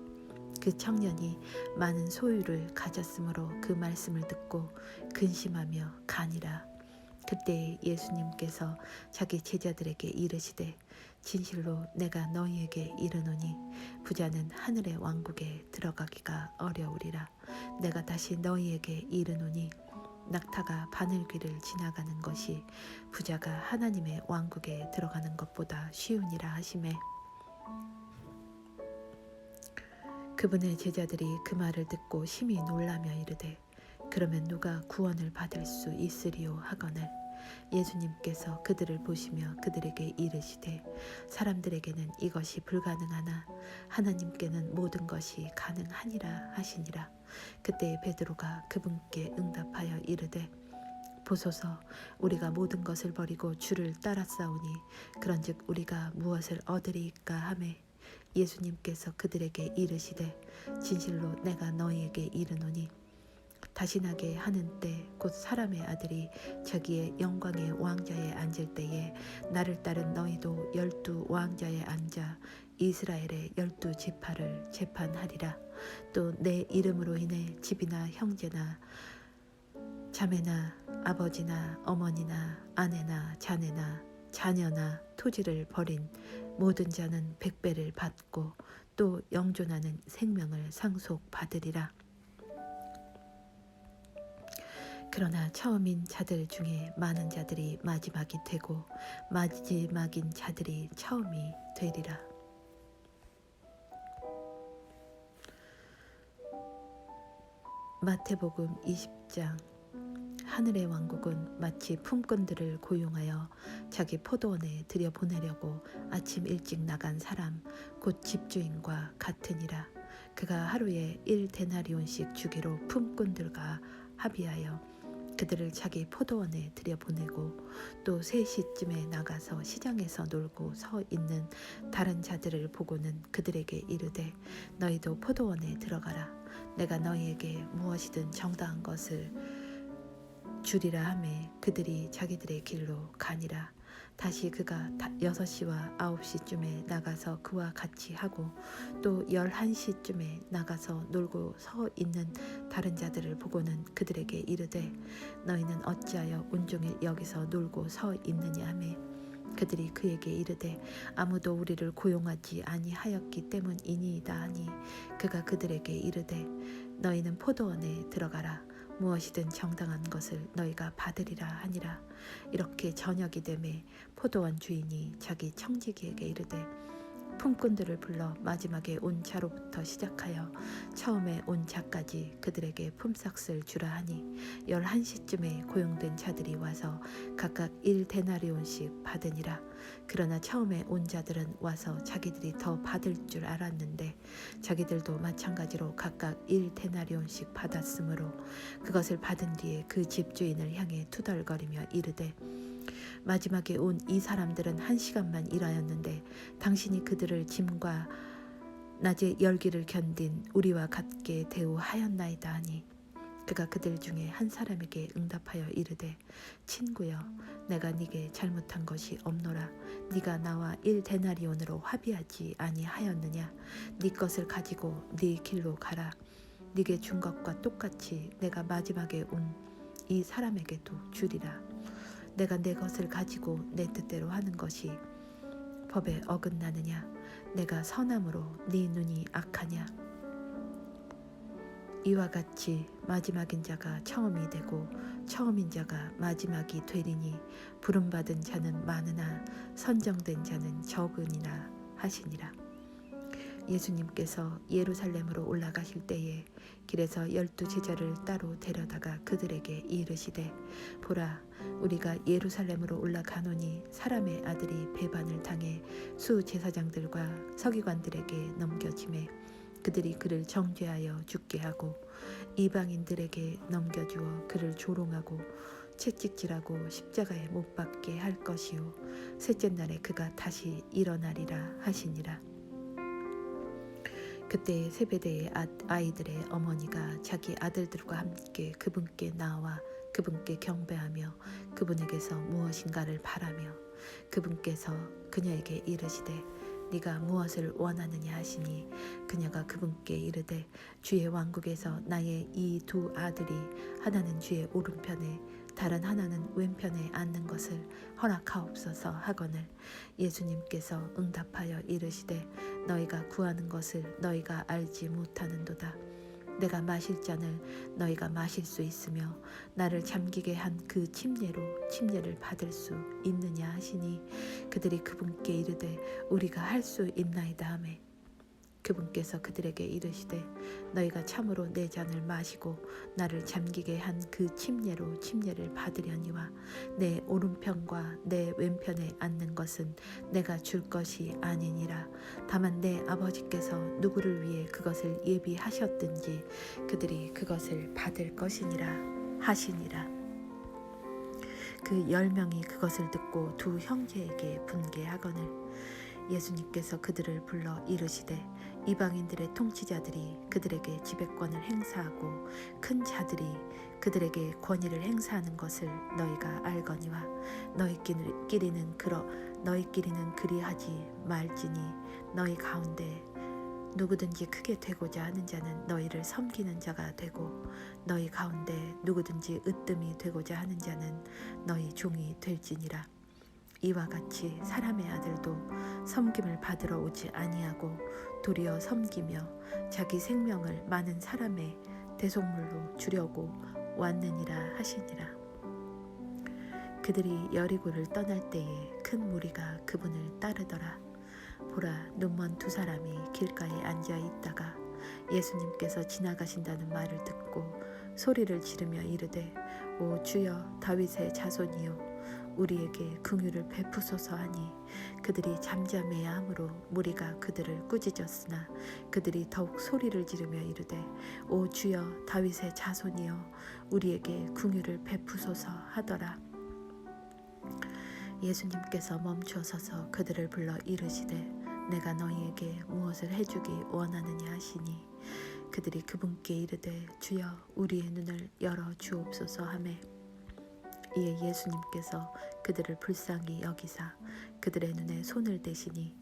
Speaker 1: 그 청년이 많은 소유를 가졌으므로 그 말씀을 듣고 근심하며 가니라. 그때 예수님께서 자기 제자들에게 이르시되 진실로 내가 너희에게 이르노니 부자는 하늘의 왕국에 들어가기가 어려우리라. 내가 다시 너희에게 이르노니 낙타가 바늘귀를 지나가는 것이 부자가 하나님의 왕국에 들어가는 것보다 쉬우니라 하시매 그분의 제자들이 그 말을 듣고 심히 놀라며 이르되 그러면 누가 구원을 받을 수 있으리요 하거늘 예수님께서 그들을 보시며 그들에게 이르시되 사람들에게는 이것이 불가능하나 하나님께는 모든 것이 가능하니라 하시니라. 그때 베드로가 그분께 응답하여 이르되 보소서 우리가 모든 것을 버리고 주를 따랐사오니 그런즉 우리가 무엇을 얻으리이까 하매 예수님께서 그들에게 이르시되 진실로 내가 너희에게 이르노니 다신하게 하는 때 곧 사람의 아들이 자기의 영광의 왕좌에 앉을 때에 나를 따른 너희도 12 왕좌에 앉아 이스라엘의 12 지파를 재판하리라. 또 내 이름으로 인해 집이나 형제나 자매나 아버지나 어머니나 아내나 자네나 자녀나 토지를 버린 모든 자는 100배를 받고 또 영존하는 생명을 상속받으리라. 그러나 처음인 자들 중에 많은 자들이 마지막이 되고 마지막인 자들이 처음이 되리라. 마태복음 20장. 하늘의 왕국은 마치 품꾼들을 고용하여 자기 포도원에 들여보내려고 아침 일찍 나간 사람 곧 집주인과 같으니라. 그가 하루에 1데나리온씩 주기로 품꾼들과 합의하여 그들을 자기 포도원에 들여보내고 또 3시쯤에 나가서 시장에서 놀고 서 있는 다른 자들을 보고는 그들에게 이르되 너희도 포도원에 들어가라. 내가 너희에게 무엇이든 정당한 것을 주리라 하매 그들이 자기들의 길로 가니라. 다시 그가 6시와 9시쯤에 나가서 그와 같이 하고 또 11시쯤에 나가서 놀고 서 있는 다른 자들을 보고는 그들에게 이르되 너희는 어찌하여 온종일 여기서 놀고 서 있느냐 하매 그들이 그에게 이르되 아무도 우리를 고용하지 아니하였기 때문이니이다 하니 그가 그들에게 이르되 너희는 포도원에 들어가라. 무엇이든 정당한 것을 너희가 받으리라 하니라. 이렇게 저녁이 되매 포도원 주인이 자기 청지기에게 이르되 품꾼들을 불러 마지막에 온 자로부터 시작하여 처음에 온 자까지 그들에게 품삯을 주라 하니 11시쯤에 고용된 자들이 와서 각각 1데나리온씩 받으니라. 그러나 처음에 온 자들은 와서 자기들이 더 받을 줄 알았는데 자기들도 마찬가지로 각각 1데나리온씩 받았으므로 그것을 받은 뒤에 그 집주인을 향해 투덜거리며 이르되 마지막에 온 이 사람들은 1시간만 일하였는데 당신이 그들을 짐과 낮의 열기를 견딘 우리와 같게 대우하였나이다 하니 그가 그들 중에 한 사람에게 응답하여 이르되 친구여 내가 네게 잘못한 것이 없노라. 네가 나와 1데나리온으로 합의하지 아니하였느냐. 네 것을 가지고 네 길로 가라. 네게 준 것과 똑같이 내가 마지막에 온 이 사람에게도 주리라. 내가 내 것을 가지고 내 뜻대로 하는 것이 법에 어긋나느냐. 내가 선함으로 네 눈이 악하냐. 이와 같이 마지막인 자가 처음이 되고 처음인 자가 마지막이 되리니 부름받은 자는 많으나 선정된 자는 적으니라 하시니라. 예수님께서 예루살렘으로 올라가실 때에 길에서 12 제자를 따로 데려다가 그들에게 이르시되 보라 우리가 예루살렘으로 올라가노니 사람의 아들이 배반을 당해 수제사장들과 서기관들에게 넘겨짐에 그들이 그를 정죄하여 죽게 하고 이방인들에게 넘겨주어 그를 조롱하고 채찍질하고 십자가에 못 박게 할 것이요 셋째 날에 그가 다시 일어나리라 하시니라. 그때 세베대의 아이들의 어머니가 자기 아들들과 함께 그분께 나와 그분께 경배하며 그분에게서 무엇인가를 바라며 그분께서 그녀에게 이르시되 네가 무엇을 원하느냐 하시니 그녀가 그분께 이르되 주의 왕국에서 나의 이 2 아들이 하나는 주의 오른편에 다른 하나는 왼편에 앉는 것을 허락하옵소서 하거늘 예수님께서 응답하여 이르시되 너희가 구하는 것을 너희가 알지 못하는도다. 내가 마실 잔을 너희가 마실 수 있으며 나를 잠기게 한 그 침례를 받을 수 있느냐 하시니 그들이 그분께 이르되 우리가 할 수 있나이다 하매 그분께서 그들에게 이르시되 너희가 참으로 내 잔을 마시고 나를 잠기게 한 그 침례를 받으려니와 내 오른편과 내 왼편에 앉는 것은 내가 줄 것이 아니니라. 다만 내 아버지께서 누구를 위해 그것을 예비하셨든지 그들이 그것을 받을 것이니라 하시니라. 그 10명이 그것을 듣고 2 형제에게 분개하거늘 예수님께서 그들을 불러 이르시되 이방인들의 통치자들이 그들에게 지배권을 행사하고 큰 자들이 그들에게 권위를 행사하는 것을 너희가 알거니와 너희끼리는 그리하지 말지니 너희 가운데 누구든지 크게 되고자 하는 자는 너희를 섬기는 자가 되고 너희 가운데 누구든지 으뜸이 되고자 하는 자는 너희 종이 될지니라. 이와 같이 사람의 아들도 섬김을 받으러 오지 아니하고 도리어 섬기며 자기 생명을 많은 사람의 대속물로 주려고 왔느니라 하시니라. 그들이 여리고를 떠날 때에 큰 무리가 그분을 따르더라. 보라 눈먼 2 사람이 길가에 앉아 있다가 예수님께서 지나가신다는 말을 듣고 소리를 지르며 이르되 오 주여 다윗의 자손이여 우리에게 긍휼을 베푸소서 하니 그들이 잠잠해야 함으로 무리가 그들을 꾸짖었으나 그들이 더욱 소리를 지르며 이르되 오 주여 다윗의 자손이여 우리에게 긍휼을 베푸소서 하더라. 예수님께서 멈추어서서 그들을 불러 이르시되 내가 너희에게 무엇을 해주기 원하느냐 하시니 그들이 그분께 이르되 주여 우리의 눈을 열어 주옵소서 하매 이에 예수님께서 그들을 불쌍히 여기사 그들의 눈에 손을 대시니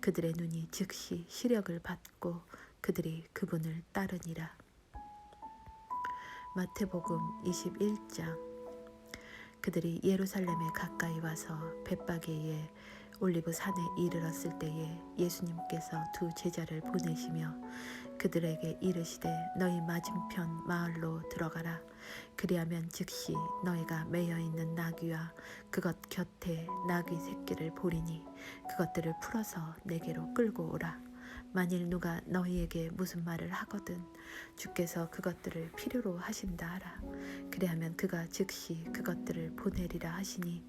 Speaker 1: 그들의 눈이 즉시 시력을 받고 그들이 그분을 따르니라. 마태복음 21장. 그들이 예루살렘에 가까이 와서 벳바게에 올리브산에 이르렀을 때에 예수님께서 두 제자를 보내시며 그들에게 이르시되 너희 맞은편 마을로 들어가라. 그리하면 즉시 너희가 매여 있는 나귀와 그것 곁에 나귀 새끼를 보리니 그것들을 풀어서 내게로 끌고 오라. 만일 누가 너희에게 무슨 말을 하거든 주께서 그것들을 필요로 하신다 하라. 그리하면 그가 즉시 그것들을 보내리라 하시니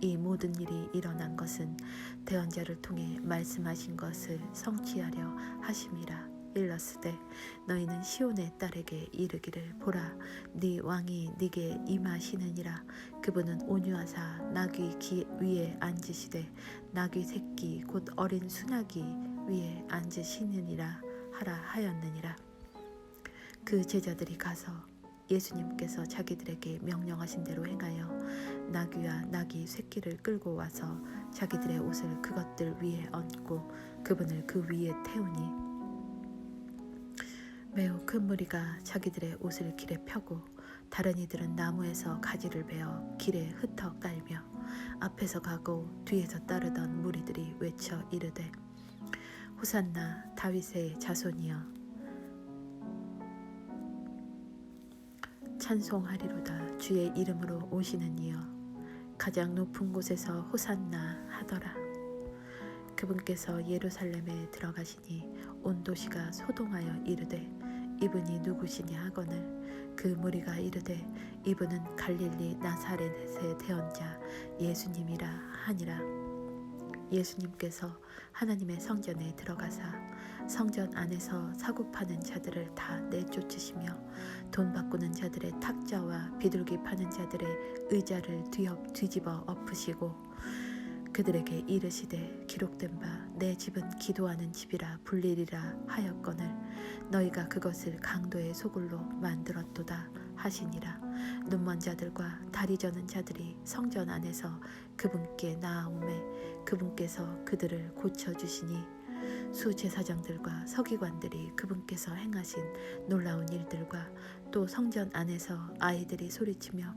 Speaker 1: 이 모든 일이 일어난 것은 대언자를 통해 말씀하신 것을 성취하려 하심이라. 일렀으되 너희는 시온의 딸에게 이르기를 보라 네 왕이 네게 임하시느니라. 그분은 온유하사 나귀 귀 위에 앉으시되 나귀 새끼 곧 어린 수나귀 위에 앉으시느니라 하라 하였느니라. 그 제자들이 가서 예수님께서 자기들에게 명령하신 대로 행하여 나귀와 나귀 새끼를 끌고 와서 자기들의 옷을 그것들 위에 얹고 그분을 그 위에 태우니 매우 큰 무리가 자기들의 옷을 길에 펴고 다른 이들은 나무에서 가지를 베어 길에 흩어 깔며 앞에서 가고 뒤에서 따르던 무리들이 외쳐 이르되 호산나 다윗의 자손이여 찬송하리로다. 주의 이름으로 오시는 이여 가장 높은 곳에서 호산나 하더라. 그분께서 예루살렘에 들어가시니 온 도시가 소동하여 이르되 이분이 누구시냐 하거늘 그 무리가 이르되 이분은 갈릴리 나사렛의 대언자 예수님이라 하니라. 예수님께서 하나님의 성전에 들어가사 성전 안에서 사고 파는 자들을 다 내쫓으시며 돈 바꾸는 자들의 탁자와 비둘기 파는 자들의 의자를 뒤집어 엎으시고 그들에게 이르시되 기록된 바 내 집은 기도하는 집이라 불리리라 하였거늘 너희가 그것을 강도의 소굴로 만들었도다 하시니라. 눈먼 자들과 다리 저는 자들이 성전 안에서 그분께 나아오매 그분께서 그들을 고쳐주시니 수제사장들과 서기관들이 그분께서 행하신 놀라운 일들과 또 성전 안에서 아이들이 소리치며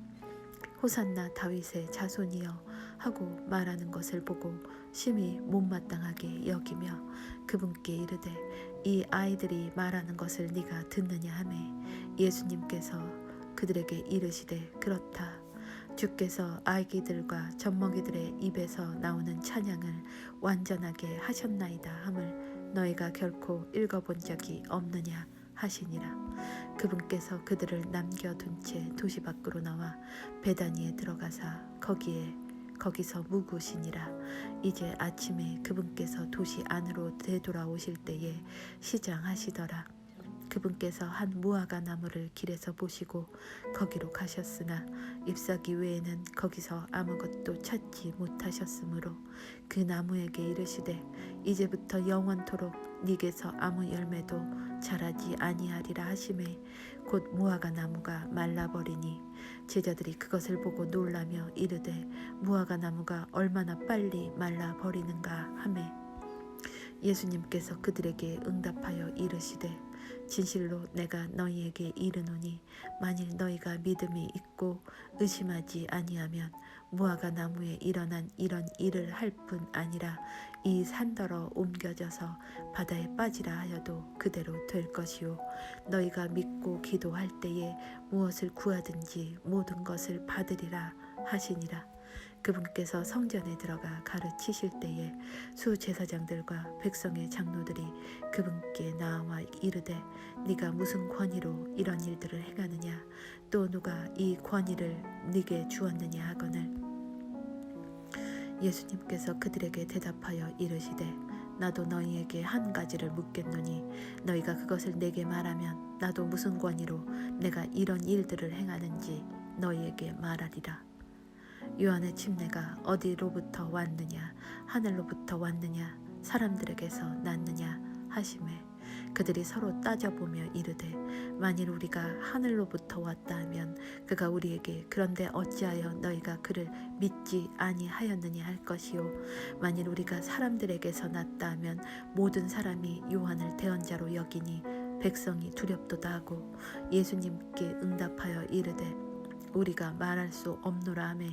Speaker 1: 호산나 다윗의 자손이여 하고 말하는 것을 보고 심히 못마땅하게 여기며 그분께 이르되 이 아이들이 말하는 것을 네가 듣느냐 하매 예수님께서 그들에게 이르시되 그렇다. 주께서 아기들과 젖먹이들의 입에서 나오는 찬양을 완전하게 하셨나이다 함을 너희가 결코 읽어본 적이 없느냐 하시니라. 그분께서 그들을 남겨둔 채 도시 밖으로 나와 베다니에 들어가사 거기서 묵으시니라. 이제 아침에 그분께서 도시 안으로 되돌아오실 때에 시장하시더라. 그분께서 한 무화과 나무를 길에서 보시고 거기로 가셨으나 잎사귀 외에는 거기서 아무것도 찾지 못하셨으므로 그 나무에게 이르시되 이제부터 영원토록 네게서 아무 열매도 자라지 아니하리라 하시매 곧 무화과 나무가 말라버리니 제자들이 그것을 보고 놀라며 이르되 무화과 나무가 얼마나 빨리 말라버리는가 하매 예수님께서 그들에게 응답하여 이르시되 진실로 내가 너희에게 이르노니 만일 너희가 믿음이 있고 의심하지 아니하면 무화과 나무에 일어난 이런 일을 할 뿐 아니라 이 산더러 옮겨져서 바다에 빠지라 하여도 그대로 될 것이요 너희가 믿고 기도할 때에 무엇을 구하든지 모든 것을 받으리라 하시니라. 그분께서 성전에 들어가 가르치실 때에 수제사장들과 백성의 장로들이 그분께 나와 이르되 네가 무슨 권위로 이런 일들을 행하느냐 또 누가 이 권위를 네게 주었느냐 하거늘 예수님께서 그들에게 대답하여 이르시되 나도 너희에게 한 가지를 묻겠노니 너희가 그것을 내게 말하면 나도 무슨 권위로 내가 이런 일들을 행하는지 너희에게 말하리라. 요한의 침례가 어디로부터 왔느냐 하늘로부터 왔느냐 사람들에게서 났느냐 하시매 그들이 서로 따져보며 이르되 만일 우리가 하늘로부터 왔다 하면 그가 우리에게 그런데 어찌하여 너희가 그를 믿지 아니하였느냐 할 것이요 만일 우리가 사람들에게서 났다 하면 모든 사람이 요한을 대언자로 여기니 백성이 두렵도다 하고 예수님께 응답하여 이르되 우리가 말할 수 없노라 하매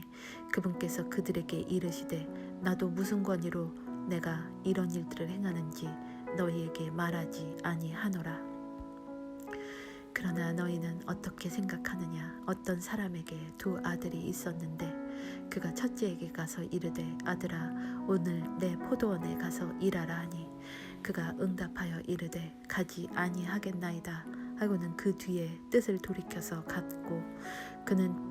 Speaker 1: 그분께서 그들에게 이르시되 나도 무슨 권위로 내가 이런 일들을 행하는지 너희에게 말하지 아니하노라. 그러나 너희는 어떻게 생각하느냐 어떤 사람에게 두 아들이 있었는데 그가 첫째에게 가서 이르되 아들아 오늘 내 포도원에 가서 일하라 하니 그가 응답하여 이르되 가지 아니하겠나이다 하고는 그 뒤에 뜻을 돌이켜서 갔고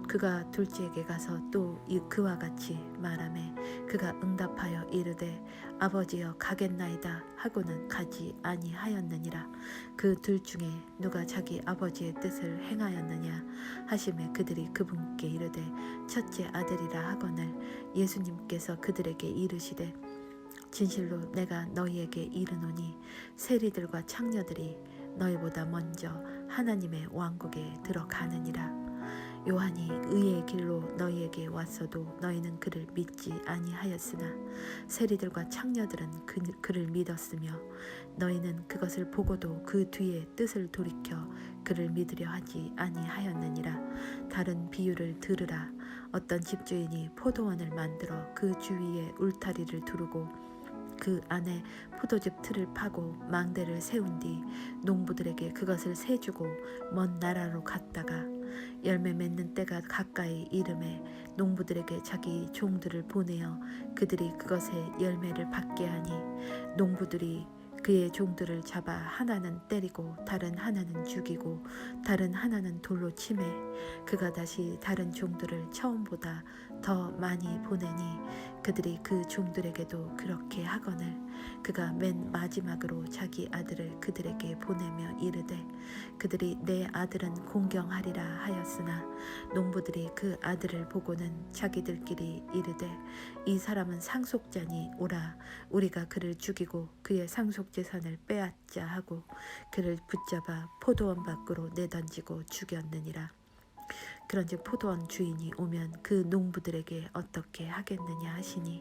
Speaker 1: 그가 둘째에게 가서 또 그와 같이 말하매 그가 응답하여 이르되 아버지여 가겠나이다 하고는 가지 아니하였느니라. 그 둘 중에 누가 자기 아버지의 뜻을 행하였느냐 하시매 그들이 그분께 이르되 첫째 아들이라 하거늘 예수님께서 그들에게 이르시되 진실로 내가 너희에게 이르노니 세리들과 창녀들이 너희보다 먼저 하나님의 왕국에 들어가느니라. 요한이 의의 길로 너희에게 왔어도 너희는 그를 믿지 아니하였으나 세리들과 창녀들은 그를 믿었으며 너희는 그것을 보고도 그 뒤에 뜻을 돌이켜 그를 믿으려 하지 아니하였느니라. 다른 비유를 들으라. 어떤 집주인이 포도원을 만들어 그 주위에 울타리를 두르고 그 안에 포도즙 틀을 파고 망대를 세운 뒤 농부들에게 그것을 세주고 먼 나라로 갔다가 열매 맺는 때가 가까이 이름에 농부들에게 자기 종들을 보내어 그들이 그것의 열매를 받게 하니 농부들이 그의 종들을 잡아 하나는 때리고 다른 하나는 죽이고 다른 하나는 돌로 치매 그가 다시 다른 종들을 처음보다 더 많이 보내니 그들이 그 종들에게도 그렇게 하거늘 그가 맨 마지막으로 자기 아들을 그들에게 보내며 이르되 그들이 내 아들은 공경하리라 하였으나 농부들이 그 아들을 보고는 자기들끼리 이르되 이 사람은 상속자니 오라 우리가 그를 죽이고 그의 상속재산을 빼앗자 하고 그를 붙잡아 포도원 밖으로 내던지고 죽였느니라. 그런즉 포도원 주인이 오면 그 농부들에게 어떻게 하겠느냐 하시니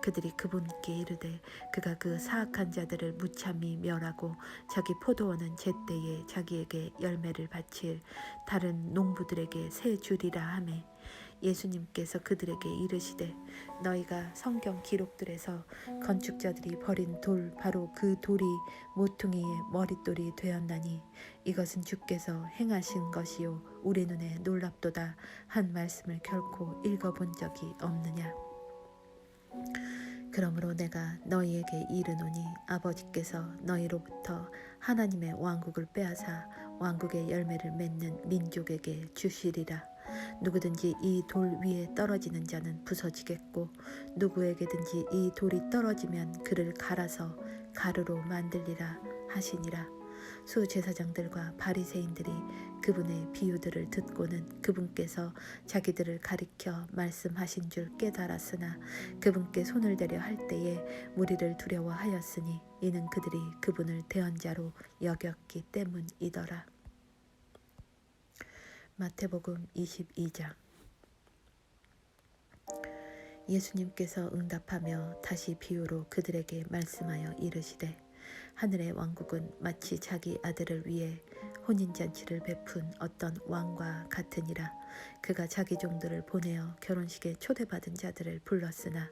Speaker 1: 그들이 그분께 이르되 그가 그 사악한 자들을 무참히 멸하고 자기 포도원은 제때에 자기에게 열매를 바칠 다른 농부들에게 세 주리라 하매 예수님께서 그들에게 이르시되 너희가 성경 기록들에서 건축자들이 버린 돌 바로 그 돌이 모퉁이의 머릿돌이 되었나니 이것은 주께서 행하신 것이요 우리 눈에 놀랍도다 한 말씀을 결코 읽어본 적이 없느냐. 그러므로 내가 너희에게 이르노니 아버지께서 너희로부터 하나님의 왕국을 빼앗아 왕국의 열매를 맺는 민족에게 주시리라. 누구든지 이 돌 위에 떨어지는 자는 부서지겠고 누구에게든지 이 돌이 떨어지면 그를 갈아서 가루로 만들리라 하시니라. 수제사장들과 바리새인들이 그분의 비유들을 듣고는 그분께서 자기들을 가리켜 말씀하신 줄 깨달았으나 그분께 손을 대려 할 때에 무리를 두려워하였으니 이는 그들이 그분을 대언자로 여겼기 때문이더라. 마태복음 22장. 예수님께서 응답하며 다시 비유로 그들에게 말씀하여 이르시되 하늘의 왕국은 마치 자기 아들을 위해 혼인잔치를 베푼 어떤 왕과 같으니라. 그가 자기 종들을 보내어 결혼식에 초대받은 자들을 불렀으나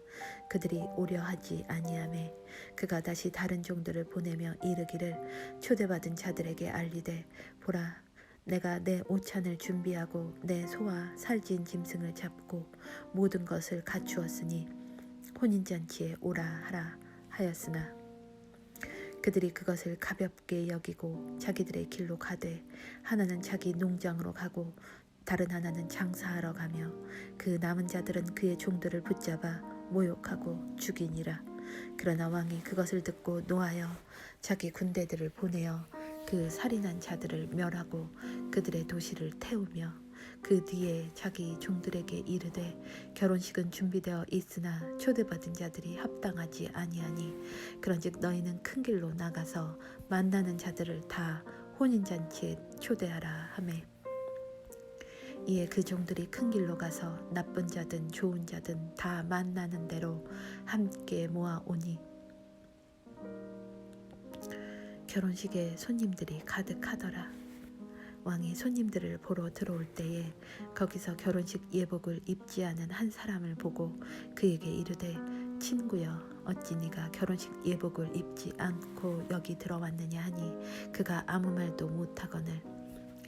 Speaker 1: 그들이 오려 하지 아니하매 그가 다시 다른 종들을 보내며 이르기를 초대받은 자들에게 알리되 보라 내가 내 오찬을 준비하고 내 소와 살진 짐승을 잡고 모든 것을 갖추었으니 혼인잔치에 오라 하라 하였으나 그들이 그것을 가볍게 여기고 자기들의 길로 가되 하나는 자기 농장으로 가고 다른 하나는 장사하러 가며 그 남은 자들은 그의 종들을 붙잡아 모욕하고 죽이니라. 그러나 왕이 그것을 듣고 노하여 자기 군대들을 보내어 그 살인한 자들을 멸하고 그들의 도시를 태우며 그 뒤에 자기 종들에게 이르되 결혼식은 준비되어 있으나 초대받은 자들이 합당하지 아니하니 그런즉 너희는 큰 길로 나가서 만나는 자들을 다 혼인잔치에 초대하라 하매 이에 그 종들이 큰 길로 가서 나쁜 자든 좋은 자든 다 만나는 대로 함께 모아오니 결혼식에 손님들이 가득하더라. 왕이 손님들을 보러 들어올 때에 거기서 결혼식 예복을 입지 않은 한 사람을 보고 그에게 이르되 친구여 어찌 네가 결혼식 예복을 입지 않고 여기 들어왔느냐 하니 그가 아무 말도 못하거늘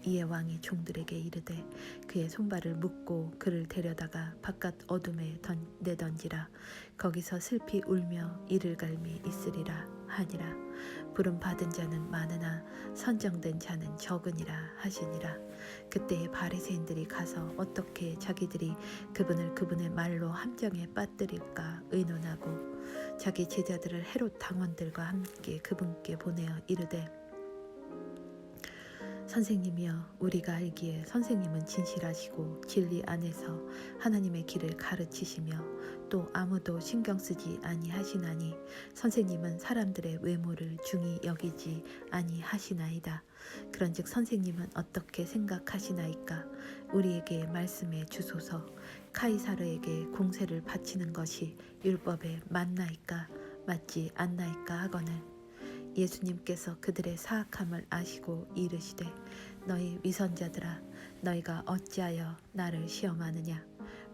Speaker 1: 이에 왕이 종들에게 이르되 그의 손발을 묶고 그를 데려다가 바깥 어둠에 내던지라. 거기서 슬피 울며 이를 갈미 있으리라 하니라. 부름 받은 자는 많으나 선정된 자는 적으니라 하시니라. 그때에 바리새인들이 가서 어떻게 자기들이 그분을 그분의 말로 함정에 빠뜨릴까 의논하고 자기 제자들을 헤롯 당원들과 함께 그분께 보내어 이르되 선생님이여 우리가 알기에 선생님은 진실하시고 진리 안에서 하나님의 길을 가르치시며 또 아무도 신경 쓰지 아니하시나니 선생님은 사람들의 외모를 중히 여기지 아니하시나이다. 그런즉 선생님은 어떻게 생각하시나이까? 우리에게 말씀해 주소서. 카이사르에게 공세를 바치는 것이 율법에 맞나이까 맞지 않나이까 하거늘 예수님께서 그들의 사악함을 아시고 이르시되 너희 위선자들아 너희가 어찌하여 나를 시험하느냐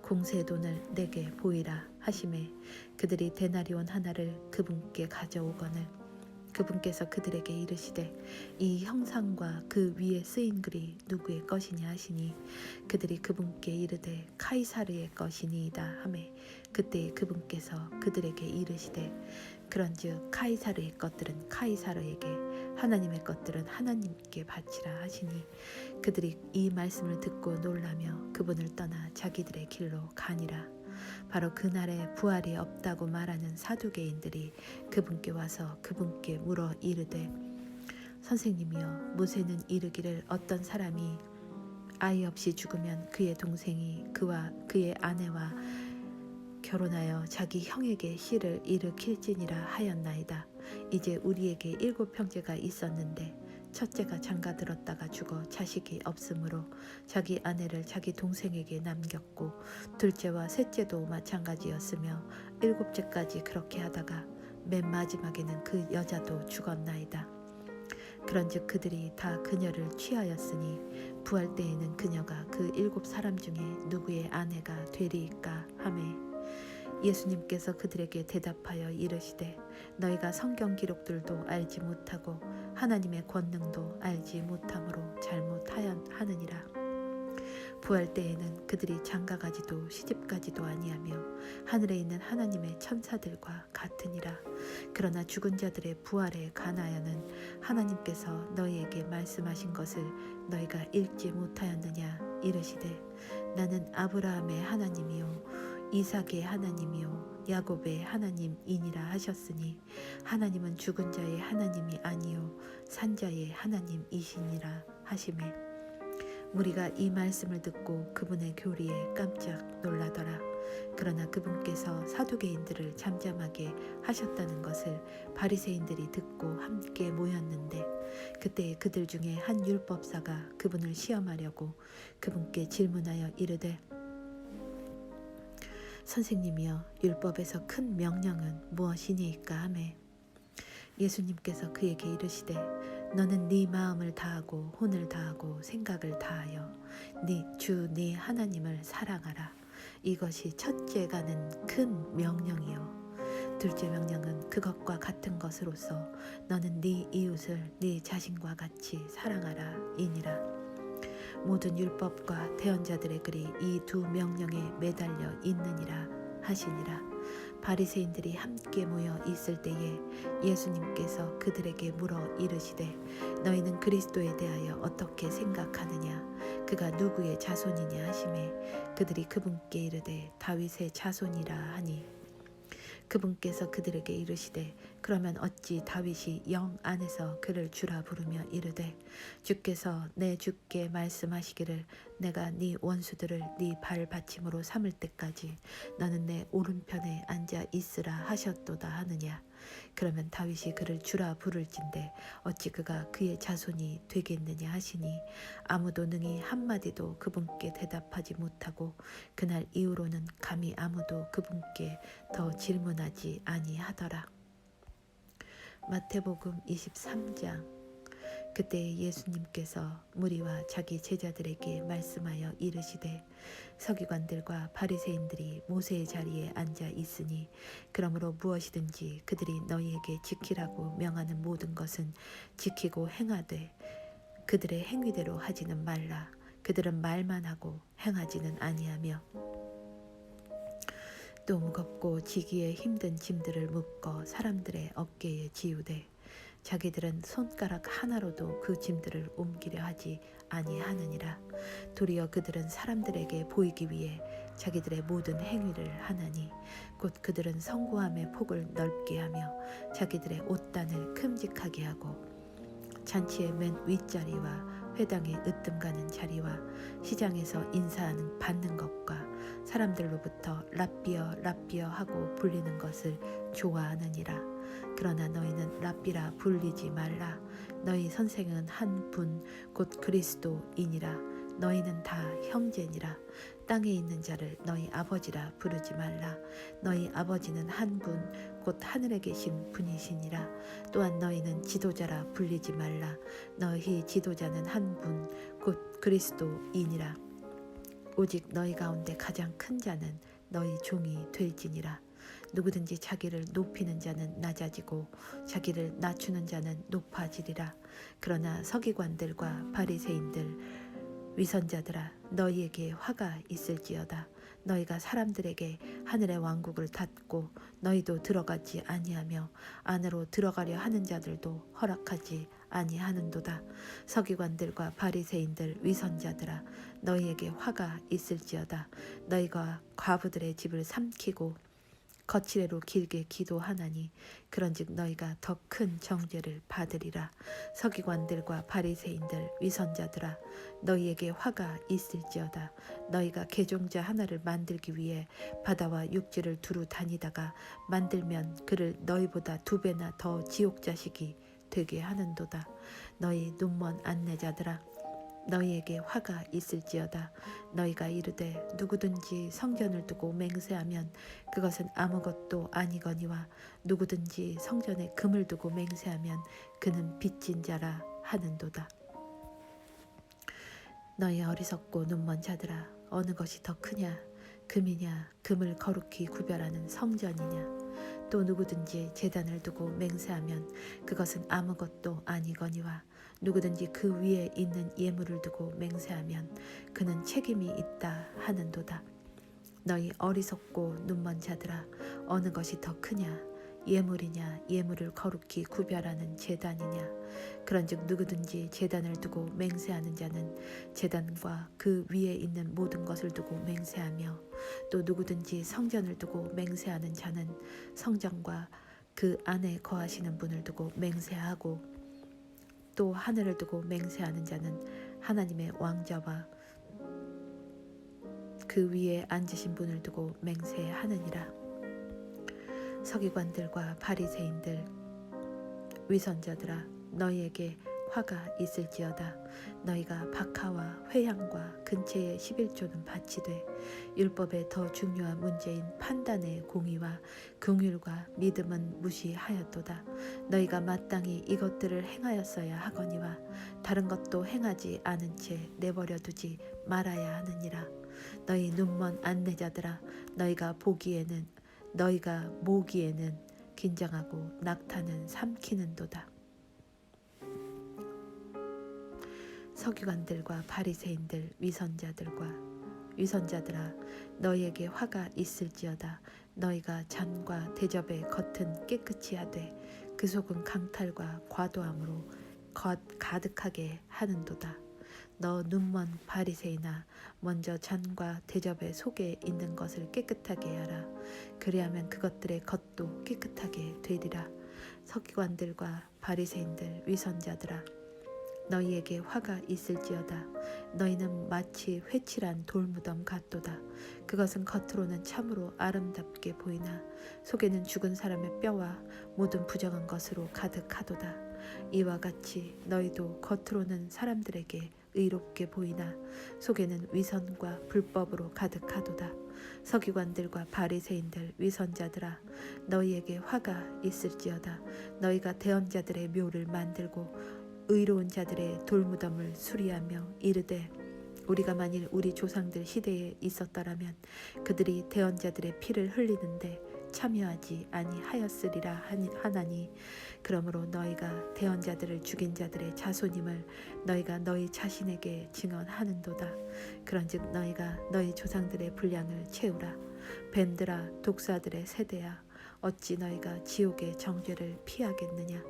Speaker 1: 공세 돈을 내게 보이라 하시매 그들이 데나리온 하나를 그분께 가져오거늘 그분께서 그들에게 이르시되 이 형상과 그 위에 쓰인 글이 누구의 것이냐 하시니 그들이 그분께 이르되 카이사르의 것이니이다 하매 그때 그분께서 그들에게 이르시되 그런즉 카이사르의 것들은 카이사르에게 하나님의 것들은 하나님께 바치라 하시니 그들이 이 말씀을 듣고 놀라며 그분을 떠나 자기들의 길로 가니라. 바로 그날에 부활이 없다고 말하는 사두개인들이 그분께 와서 그분께 물어 이르되 선생님이여 모세는 이르기를 어떤 사람이 아이 없이 죽으면 그의 동생이 그와 그의 아내와 결혼하여 자기 형에게 씨를 일으킬지니라 하였나이다. 이제 우리에게 7 형제가 있었는데 첫째가 장가들었다가 죽어 자식이 없으므로 자기 아내를 자기 동생에게 남겼고 둘째와 셋째도 마찬가지였으며 7째까지 그렇게 하다가 맨 마지막에는 그 여자도 죽었나이다. 그런즉 그들이 다 그녀를 취하였으니 부활 때에는 그녀가 그 7 사람 중에 누구의 아내가 되리이까 하매 예수님께서 그들에게 대답하여 이르시되 너희가 성경 기록들도 알지 못하고 하나님의 권능도 알지 못함으로 잘못하느니라. 부활 때에는 그들이 장가가지도 시집가지도 아니하며 하늘에 있는 하나님의 천사들과 같으니라. 그러나 죽은 자들의 부활에 관하여는 하나님께서 너희에게 말씀하신 것을 너희가 읽지 못하였느냐 이르시되 나는 아브라함의 하나님이요 이삭의 하나님이요 야곱의 하나님이니라 하셨으니 하나님은 죽은 자의 하나님이 아니요 산자의 하나님이시니라 하시매 무리가 이 말씀을 듣고 그분의 교리에 깜짝 놀라더라. 그러나 그분께서 사두개인들을 잠잠하게 하셨다는 것을 바리새인들이 듣고 함께 모였는데 그때 그들 중에 한 율법사가 그분을 시험하려고 그분께 질문하여 이르되 선생님이여 율법에서 큰 명령은 무엇이니이까 하매 예수님께서 그에게 이르시되 너는 네 마음을 다하고 혼을 다하고 생각을 다하여 네 하나님을 사랑하라. 이것이 첫째가는 큰 명령이요 둘째 명령은 그것과 같은 것으로서 너는 네 이웃을 네 자신과 같이 사랑하라 이니라. 모든 율법과 대언자들의 글이 이 두 명령에 매달려 있느니라 하시니라. 바리새인들이 함께 모여 있을 때에 예수님께서 그들에게 물어 이르시되 너희는 그리스도에 대하여 어떻게 생각하느냐? 그가 누구의 자손이냐 하시매 그들이 그분께 이르되 다윗의 자손이라 하니 그분께서 그들에게 이르시되 그러면 어찌 다윗이 영 안에서 그를 주라 부르며 이르되 주께서 내 주께 말씀하시기를 내가 네 원수들을 네 발받침으로 삼을 때까지 너는 내 오른편에 앉아 있으라 하셨도다 하느냐. 그러면 다윗이 그를 주라 부를진대 어찌 그가 그의 자손이 되겠느냐 하시니 아무도 능히 한마디도 그분께 대답하지 못하고 그날 이후로는 감히 아무도 그분께 더 질문하지 아니하더라. 마태복음 23장. 그때 예수님께서 무리와 자기 제자들에게 말씀하여 이르시되 서기관들과 바리새인들이 모세의 자리에 앉아 있으니 그러므로 무엇이든지 그들이 너희에게 지키라고 명하는 모든 것은 지키고 행하되 그들의 행위대로 하지는 말라. 그들은 말만 하고 행하지는 아니하며 또 무겁고 지기에 힘든 짐들을 묶어 사람들의 어깨에 지우되 자기들은 손가락 하나로도 그 짐들을 옮기려 하지 아니하느니라. 도리어 그들은 사람들에게 보이기 위해 자기들의 모든 행위를 하나니 곧 그들은 성고함의 폭을 넓게 하며 자기들의 옷단을 큼직하게 하고 잔치의 맨 윗자리와 회당에 으뜸가는 자리와 시장에서 인사하는 받는 것과 사람들로부터 랍비어 랍비어 하고 불리는 것을 좋아하느니라. 그러나 너희는 랍비라 불리지 말라. 너희 선생은 한 분 곧 그리스도이니라. 너희는 다 형제니라. 땅에 있는 자를 너희 아버지라 부르지 말라. 너희 아버지는 한 분 곧 하늘에 계신 분이시니라. 또한 너희는 지도자라 불리지 말라. 너희 지도자는 한 분 곧 그리스도이니라. 오직 너희 가운데 가장 큰 자는 너희 종이 될지니라. 누구든지 자기를 높이는 자는 낮아지고 자기를 낮추는 자는 높아지리라. 그러나 서기관들과 바리새인들 위선자들아 너희에게 화가 있을지어다. 너희가 사람들에게 하늘의 왕국을 닫고 너희도 들어가지 아니하며 안으로 들어가려 하는 자들도 허락하지 아니하는도다. 서기관들과 바리새인들 위선자들아 너희에게 화가 있을지어다. 너희가 과부들의 집을 삼키고 거칠애로 길게 기도하나니 그런즉 너희가 더 큰 정죄를 받으리라. 서기관들과 바리새인들 위선자들아 너희에게 화가 있을지어다. 너희가 개종자 하나를 만들기 위해 바다와 육지를 두루 다니다가 만들면 그를 너희보다 2배나 더 지옥 자식이 되게 하는도다. 너희 눈먼 안내자들아 너희에게 화가 있을지어다. 너희가 이르되 누구든지 성전을 두고 맹세하면 그것은 아무것도 아니거니와 누구든지 성전에 금을 두고 맹세하면 그는 빚진 자라 하는도다. 너희 어리석고 눈먼 자들아 어느 것이 더 크냐? 금이냐? 금을 거룩히 구별하는 성전이냐? 또 누구든지 제단을 두고 맹세하면 그것은 아무것도 아니거니와 누구든지 그 위에 있는 예물을 두고 맹세하면 그는 책임이 있다 하는도다. 너희 어리석고 눈먼 자들아 어느 것이 더 크냐? 예물이냐? 예물을 거룩히 구별하는 제단이냐? 그런즉 누구든지 제단을 두고 맹세하는 자는 제단과 그 위에 있는 모든 것을 두고 맹세하며 또 누구든지 성전을 두고 맹세하는 자는 성전과 그 안에 거하시는 분을 두고 맹세하고 또 하늘을 두고 맹세하는 자는 하나님의 왕자와 그 위에 앉으신 분을 두고 맹세하느니라. 서기관들과 바리새인들 위선자들아 너희에게 화가 있을지어다. 너희가 박하와 회향과 근체의 11조는 바치되 율법의 더 중요한 문제인 판단의 공의와 긍휼과 믿음은 무시하였도다. 너희가 마땅히 이것들을 행하였어야 하거니와 다른 것도 행하지 않은 채 내버려 두지 말아야 하느니라. 너희 눈먼 안내자들아 너희가 모기에는 긴장하고 낙타는 삼키는도다. 서기관들과 바리새인들 위선자들아 너희에게 화가 있을지어다. 너희가 잔과 대접의 겉은 깨끗이 하되 그 속은 강탈과 과도함으로 가득하게 하는도다. 너 눈먼 바리새인아, 먼저 잔과 대접의 속에 있는 것을 깨끗하게 하라. 그리하면 그것들의 겉도 깨끗하게 되리라. 서기관들과 바리새인들 위선자들아 너희에게 화가 있을지어다. 너희는 마치 회칠한 돌무덤 같도다. 그것은 겉으로는 참으로 아름답게 보이나 속에는 죽은 사람의 뼈와 모든 부정한 것으로 가득하도다. 이와 같이 너희도 겉으로는 사람들에게 의롭게 보이나 속에는 위선과 불법으로 가득하도다. 서기관들과 바리새인들 위선자들아 너희에게 화가 있을지어다. 너희가 대언자들의 묘를 만들고 의로운 자들의 돌무덤을 수리하며 이르되 우리가 만일 우리 조상들 시대에 있었더라면 그들이 대언자들의 피를 흘리는데 참여하지 아니하였으리라 하나니 그러므로 너희가 대언자들을 죽인 자들의 자손임을 너희가 너희 자신에게 증언하는도다. 그런즉 너희가 너희 조상들의 분량을 채우라. 뱀들아 독사들의 세대야 어찌 너희가 지옥의 정죄를 피하겠느냐.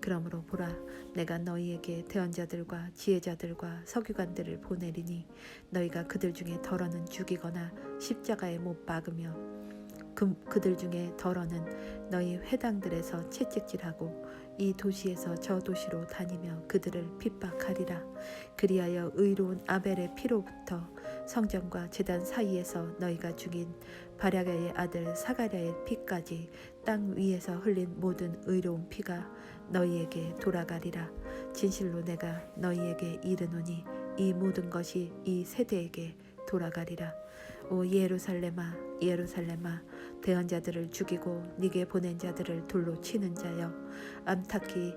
Speaker 1: 그러므로 보라 내가 너희에게 대언자들과 지혜자들과 서기관들을 보내리니 너희가 그들 중에 덜어는 죽이거나 십자가에 못 박으며 그들 중에 덜어는 너희 회당들에서 채찍질하고 이 도시에서 저 도시로 다니며 그들을 핍박하리라. 그리하여 의로운 아벨의 피로부터 성전과 제단 사이에서 너희가 죽인 바랴가의 아들 사가랴의 피까지 땅 위에서 흘린 모든 의로운 피가 너희에게 돌아가리라. 진실로 내가 너희에게 이르노니 이 모든 것이 이 세대에게 돌아가리라. 오 예루살렘아 예루살렘아 대언자들을 죽이고 네게 보낸 자들을 돌로 치는 자여 암탉이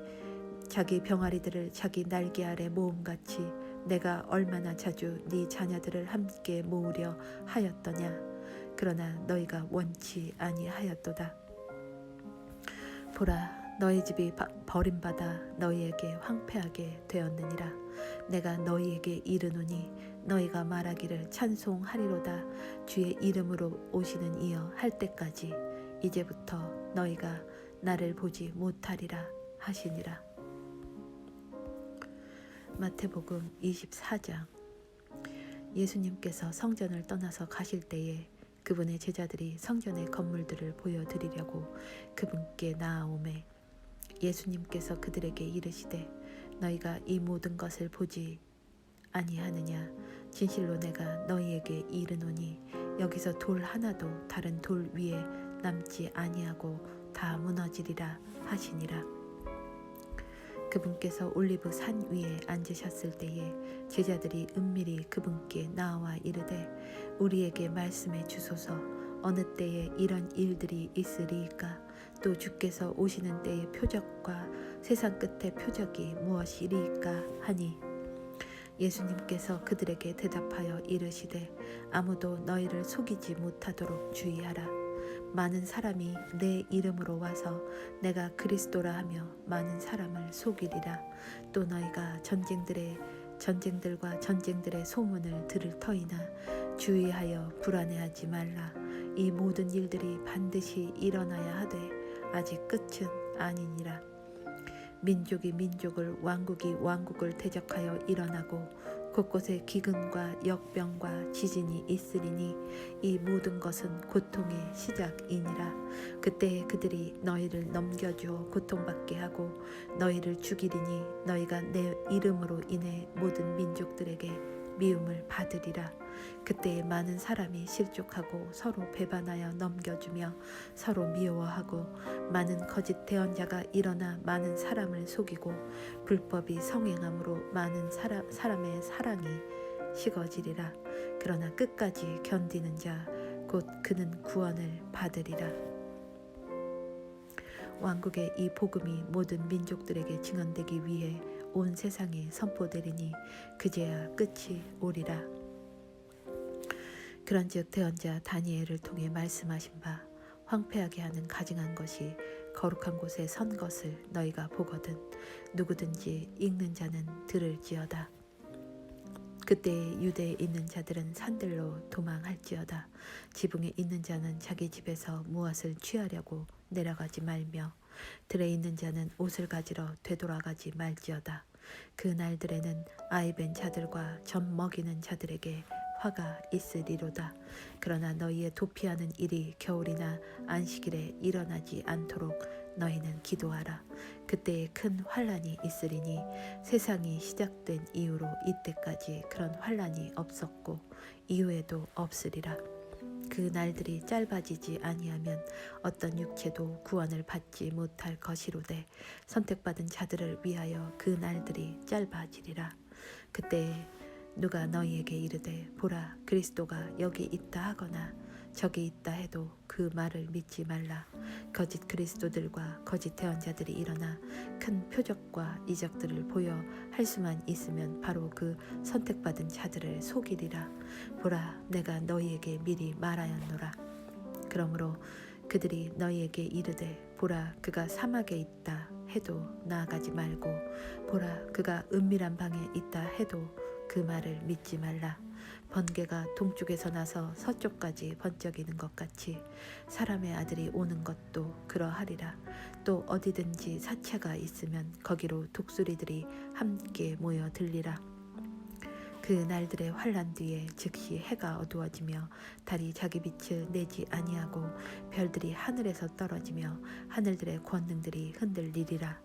Speaker 1: 자기 병아리들을 자기 날개 아래 모음같이 내가 얼마나 자주 네 자녀들을 함께 모으려 하였더냐. 그러나 너희가 원치 아니하였도다. 보라 너희 집이 버림받아 너희에게 황폐하게 되었느니라. 내가 너희에게 이르노니 너희가 말하기를 찬송하리로다. 주의 이름으로 오시는 이여 할 때까지 이제부터 너희가 나를 보지 못하리라 하시니라. 마태복음 24장. 예수님께서 성전을 떠나서 가실 때에 그분의 제자들이 성전의 건물들을 보여드리려고 그분께 나아오매 예수님께서 그들에게 이르시되 너희가 이 모든 것을 보지 아니하느냐. 진실로 내가 너희에게 이르노니 여기서 돌 하나도 다른 돌 위에 남지 아니하고 다 무너지리라 하시니라. 그분께서 올리브 산 위에 앉으셨을 때에 제자들이 은밀히 그분께 나와 이르되 우리에게 말씀해 주소서. 어느 때에 이런 일들이 있으리이까. 또 주께서 오시는 때의 표적과 세상 끝의 표적이 무엇이리이까 하니 예수님께서 그들에게 대답하여 이르시되 아무도 너희를 속이지 못하도록 주의하라. 많은 사람이 내 이름으로 와서 내가 그리스도라 하며 많은 사람을 속이리라. 또 너희가 전쟁들과 전쟁들의 소문을 들을 터이나 주의하여 불안해하지 말라. 이 모든 일들이 반드시 일어나야 하되 아직 끝은 아니니라. 민족이 민족을 왕국이 왕국을 대적하여 일어나고 곳곳에 기근과 역병과 지진이 있으리니 이 모든 것은 고통의 시작이니라. 그때에 그들이 너희를 넘겨주어 고통받게 하고 너희를 죽이리니 너희가 내 이름으로 인해 모든 민족들에게 미움을 받으리라. 그때에 많은 사람이 실족하고 서로 배반하여 넘겨주며 서로 미워하고 많은 거짓 대언자가 일어나 많은 사람을 속이고 불법이 성행함으로 많은 사람의 사랑이 식어지리라. 그러나 끝까지 견디는 자 곧 그는 구원을 받으리라. 왕국의 이 복음이 모든 민족들에게 증언되기 위해 온 세상에 선포되리니 그제야 끝이 오리라. 그런즉 대언자 다니엘을 통해 말씀하신 바 황폐하게 하는 가증한 것이 거룩한 곳에 선 것을 너희가 보거든 누구든지 읽는 자는 들을지어다. 그때 유대에 있는 자들은 산들로 도망할지어다. 지붕에 있는 자는 자기 집에서 무엇을 취하려고 내려가지 말며 들에 있는 자는 옷을 가지러 되돌아가지 말지어다. 그 날들에는 아이벤 자들과 젖 먹이는 자들에게 화가 있으리로다. 그러나 너희의 도피하는 일이 겨울이나 안식일에 일어나지 않도록 너희는 기도하라. 그때에 큰 환란이 있으리니 세상이 시작된 이후로 이때까지 그런 환란이 없었고 이후에도 없으리라. 그 날들이 짧아지지 아니하면 어떤 육체도 구원을 받지 못할 것이로되 선택받은 자들을 위하여 그 날들이 짧아지리라. 그때 누가 너희에게 이르되 보라 그리스도가 여기 있다 하거나 저기 있다 해도 그 말을 믿지 말라. 거짓 그리스도들과 거짓 대언자들이 일어나 큰 표적과 이적들을 보여 할 수만 있으면 바로 그 선택받은 자들을 속이리라. 보라 내가 너희에게 미리 말하였노라. 그러므로 그들이 너희에게 이르되 보라 그가 사막에 있다 해도 나아가지 말고 보라 그가 은밀한 방에 있다 해도 그 말을 믿지 말라. 번개가 동쪽에서 나서 서쪽까지 번쩍이는 것 같이 사람의 아들이 오는 것도 그러하리라. 또 어디든지 사체가 있으면 거기로 독수리들이 함께 모여 들리라. 그 날들의 환란 뒤에 즉시 해가 어두워지며 달이 자기 빛을 내지 아니하고 별들이 하늘에서 떨어지며 하늘들의 권능들이 흔들리리라.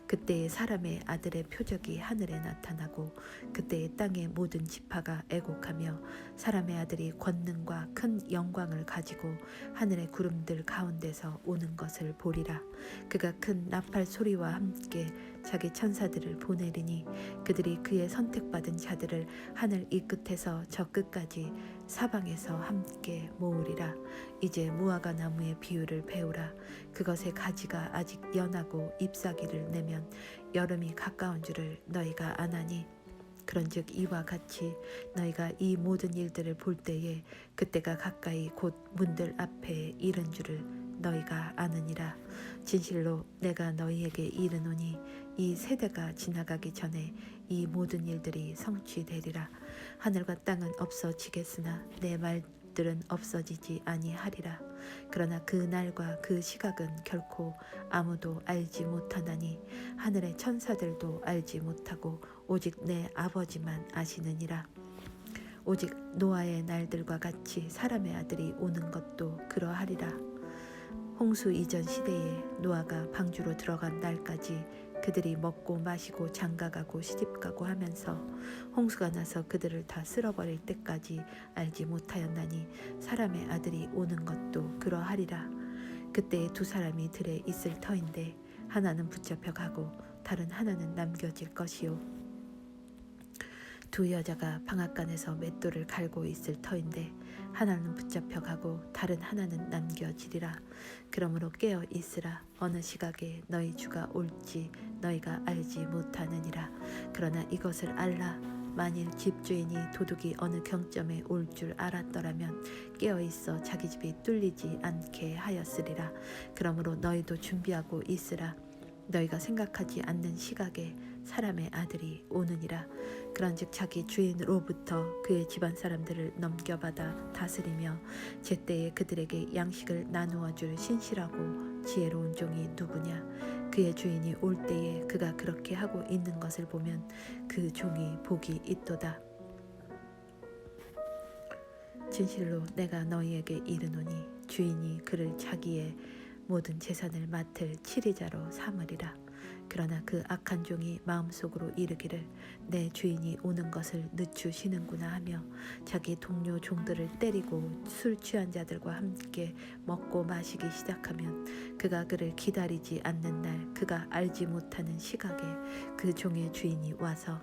Speaker 1: 그때에 사람의 아들의 표적이 하늘에 나타나고 그때에 땅의 모든 지파가 애곡하며 사람의 아들이 권능과 큰 영광을 가지고 하늘의 구름들 가운데서 오는 것을 보리라. 그가 큰 나팔 소리와 함께 자기 천사들을 보내리니 그들이 그의 선택받은 자들을 하늘 이 끝에서 저 끝까지 사방에서 함께 모으리라. 이제 무화과 나무의 비유를 배우라. 그것의 가지가 아직 연하고 잎사귀를 내면 여름이 가까운 줄을 너희가 아나니 그런즉 이와 같이 너희가 이 모든 일들을 볼 때에 그때가 가까이 곧 문들 앞에 이른 줄을 너희가 아느니라. 진실로 내가 너희에게 이르노니 이 세대가 지나가기 전에 이 모든 일들이 성취되리라. 하늘과 땅은 없어지겠으나 내 말들은 없어지지 아니하리라. 그러나 그 날과 그 시각은 결코 아무도 알지 못하나니 하늘의 천사들도 알지 못하고 오직 내 아버지만 아시느니라. 오직 노아의 날들과 같이 사람의 아들이 오는 것도 그러하리라. 홍수 이전 시대에 노아가 방주로 들어간 날까지 그들이 먹고 마시고 장가가고 시집가고 하면서 홍수가 나서 그들을 다 쓸어버릴 때까지 알지 못하였나니 사람의 아들이 오는 것도 그러하리라. 그때에 두 사람이 들에 있을 터인데 하나는 붙잡혀 가고 다른 하나는 남겨질 것이요 두 여자가 방앗간에서 맷돌을 갈고 있을 터인데 하나는 붙잡혀 가고 다른 하나는 남겨지리라. 그러므로 깨어 있으라. 어느 시각에 너희 주가 올지 너희가 알지 못하느니라. 그러나 이것을 알라. 만일 집주인이 도둑이 어느 경점에 올 줄 알았더라면 깨어 있어 자기 집이 뚫리지 않게 하였으리라. 그러므로 너희도 준비하고 있으라. 너희가 생각하지 않는 시각에 사람의 아들이 오느니라. 그런즉 자기 주인으로부터 그의 집안 사람들을 넘겨받아 다스리며 제때에 그들에게 양식을 나누어 줄 신실하고 지혜로운 종이 누구냐. 그의 주인이 올 때에 그가 그렇게 하고 있는 것을 보면 그 종이 복이 있도다. 진실로 내가 너희에게 이르노니 주인이 그를 자기의 모든 재산을 맡을 치리자로 삼으리라. 그러나 그 악한 종이 마음속으로 이르기를 내 주인이 오는 것을 늦추시는구나 하며 자기 동료 종들을 때리고 술 취한 자들과 함께 먹고 마시기 시작하면 그가 그를 기다리지 않는 날 그가 알지 못하는 시각에 그 종의 주인이 와서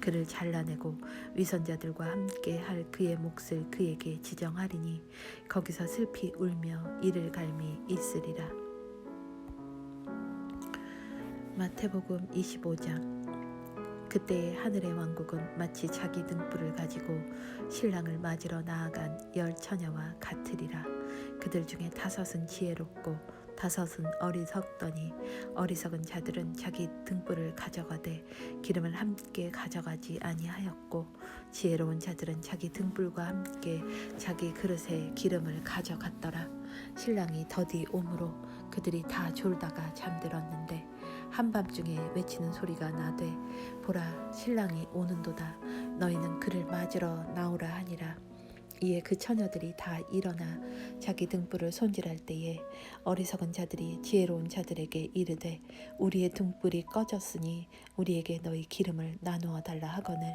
Speaker 1: 그를 잘라내고 위선자들과 함께 할 그의 몫을 그에게 지정하리니 거기서 슬피 울며 이를 갈미 있으리라. 마태복음 25장. 그때의 하늘의 왕국은 마치 자기 등불을 가지고 신랑을 맞으러 나아간 10 처녀와 같으리라. 그들 중에 5은 지혜롭고 다섯은 어리석더니 어리석은 자들은 자기 등불을 가져가되 기름을 함께 가져가지 아니하였고 지혜로운 자들은 자기 등불과 함께 자기 그릇에 기름을 가져갔더라. 신랑이 더디 오므로 그들이 다 졸다가 잠들었는데 한밤중에 외치는 소리가 나되 보라 신랑이 오는도다. 너희는 그를 맞으러 나오라 하니라. 이에 그 처녀들이 다 일어나 자기 등불을 손질할 때에 어리석은 자들이 지혜로운 자들에게 이르되 우리의 등불이 꺼졌으니 우리에게 너희 기름을 나누어 달라 하거늘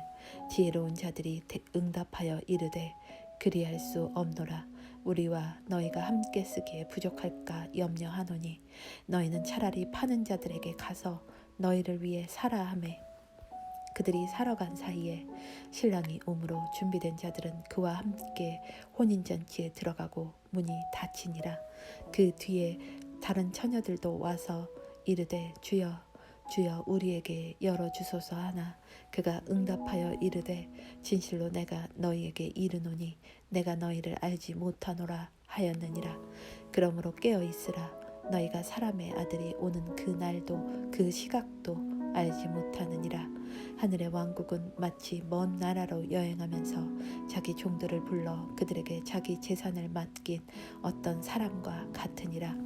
Speaker 1: 지혜로운 자들이 응답하여 이르되 그리할 수 없노라. 우리와 너희가 함께 쓰기에 부족할까 염려하노니 너희는 차라리 파는 자들에게 가서 너희를 위해 사라 하매 그들이 사러 간 사이에 신랑이 오므로 준비된 자들은 그와 함께 혼인잔치에 들어가고 문이 닫히니라. 그 뒤에 다른 처녀들도 와서 이르되 주여 주여 우리에게 열어주소서 하나 그가 응답하여 이르되 진실로 내가 너희에게 이르노니 내가 너희를 알지 못하노라 하였느니라. 그러므로 깨어 있으라. 너희가 사람의 아들이 오는 그 날도 그 시각도 알지 못하느니라. 하늘의 왕국은 마치 먼 나라로 여행하면서 자기 종들을 불러 그들에게 자기 재산을 맡긴 어떤 사람과 같으니라.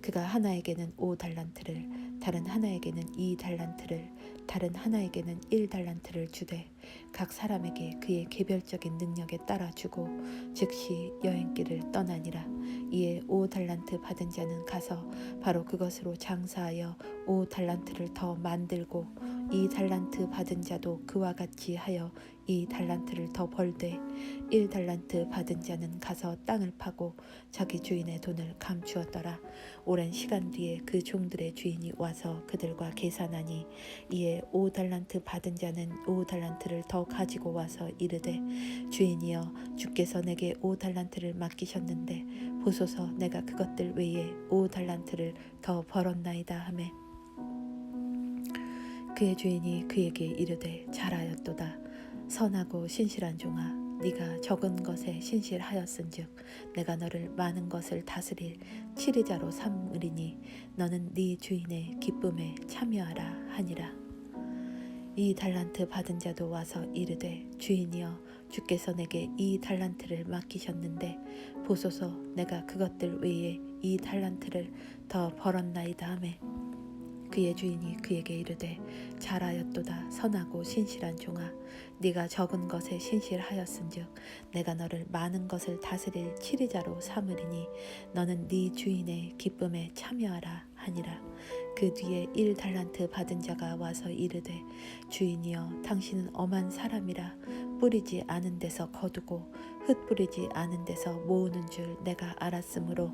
Speaker 1: 그가 하나에게는 5달란트를 다른 하나에게는 2달란트를 다른 하나에게는 1달란트를 주되 각 사람에게 그의 개별적인 능력에 따라 주고 즉시 여행길을 떠나니라. 이에 5달란트 받은 자는 가서 바로 그것으로 장사하여 5달란트를 더 만들고 2달란트 받은 자도 그와 같이 하여 2달란트를 더 벌되 1달란트 받은 자는 가서 땅을 파고 자기 주인의 돈을 감추었더라. 오랜 시간 뒤에 그 종들의 주인이 와서 그들과 계산하니 이에 5달란트 받은 자는 5달란트를 더 가지고 와서 이르되 주인이여 주께서 내게 5달란트를 맡기셨는데 보소서 내가 그것들 외에 5달란트를 더 벌었나이다 하매 그의 주인이 그에게 이르되 잘하였도다. 선하고 신실한 종아 네가 적은 것에 신실하였은즉 내가 너를 많은 것을 다스릴 치리자로 삼으리니 너는 네 주인의 기쁨에 참여하라 하니라. 2달란트 받은 자도 와서 이르되 주인이여 주께서 내게 2달란트를 맡기셨는데 보소서 내가 그것들 외에 2달란트를 더 벌었나이다 하매 그의 주인이 그에게 이르되 잘하였도다. 선하고 신실한 종아 네가 적은 것에 신실하였은즉 내가 너를 많은 것을 다스릴 치리자로 삼으리니 너는 네 주인의 기쁨에 참여하라 하니라. 그 뒤에 1달란트 받은 자가 와서 이르되 주인이여 당신은 엄한 사람이라 뿌리지 않은 데서 거두고 흩뿌리지 않은 데서 모으는 줄 내가 알았으므로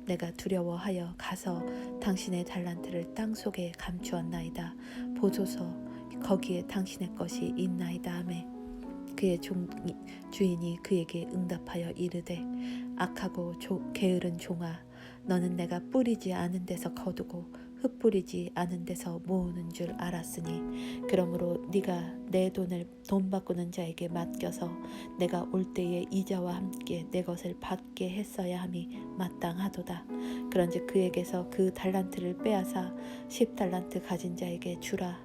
Speaker 1: 내가 두려워하여 가서 당신의 달란트를 땅속에 감추었나이다. 보소서 거기에 당신의 것이 있나이다 하매 그의 주인이 그에게 응답하여 이르되 악하고 게으른 종아 너는 내가 뿌리지 않은 데서 거두고 흩뿌리지 않은 데서 모으는 줄 알았으니 그러므로 네가 내 돈을 돈 바꾸는 자에게 맡겨서 내가 올 때에 이자와 함께 내 것을 받게 했어야 함이 마땅하도다. 그런즉 그에게서 그 달란트를 빼앗아 10달란트 가진 자에게 주라.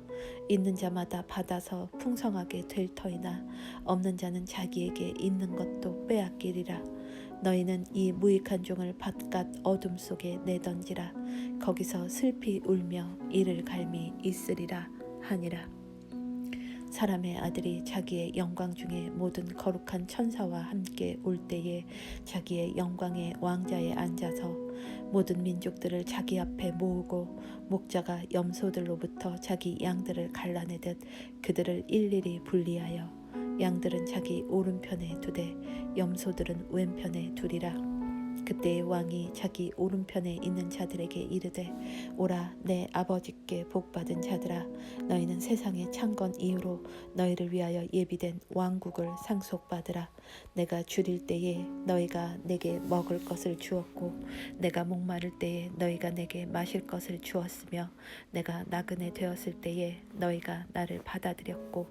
Speaker 1: 있는 자마다 받아서 풍성하게 될 터이나 없는 자는 자기에게 있는 것도 빼앗기리라. 너희는 이 무익한 종을 바깥 어둠 속에 내던지라. 거기서 슬피 울며 이를 갈미 있으리라 하니라. 사람의 아들이 자기의 영광 중에 모든 거룩한 천사와 함께 올 때에 자기의 영광의 왕자에 앉아서 모든 민족들을 자기 앞에 모으고 목자가 염소들로부터 자기 양들을 갈라내듯 그들을 일일이 분리하여 양들은 자기 오른편에 두되 염소들은 왼편에 두리라. 그때의 왕이 자기 오른편에 있는 자들에게 이르되 오라 내 아버지께 복받은 자들아 너희는 세상의 창건 이후로 너희를 위하여 예비된 왕국을 상속받으라. 내가 줄일 때에 너희가 내게 먹을 것을 주었고 내가 목마를 때에 너희가 내게 마실 것을 주었으며 내가 나그네 되었을 때에 너희가 나를 받아들였고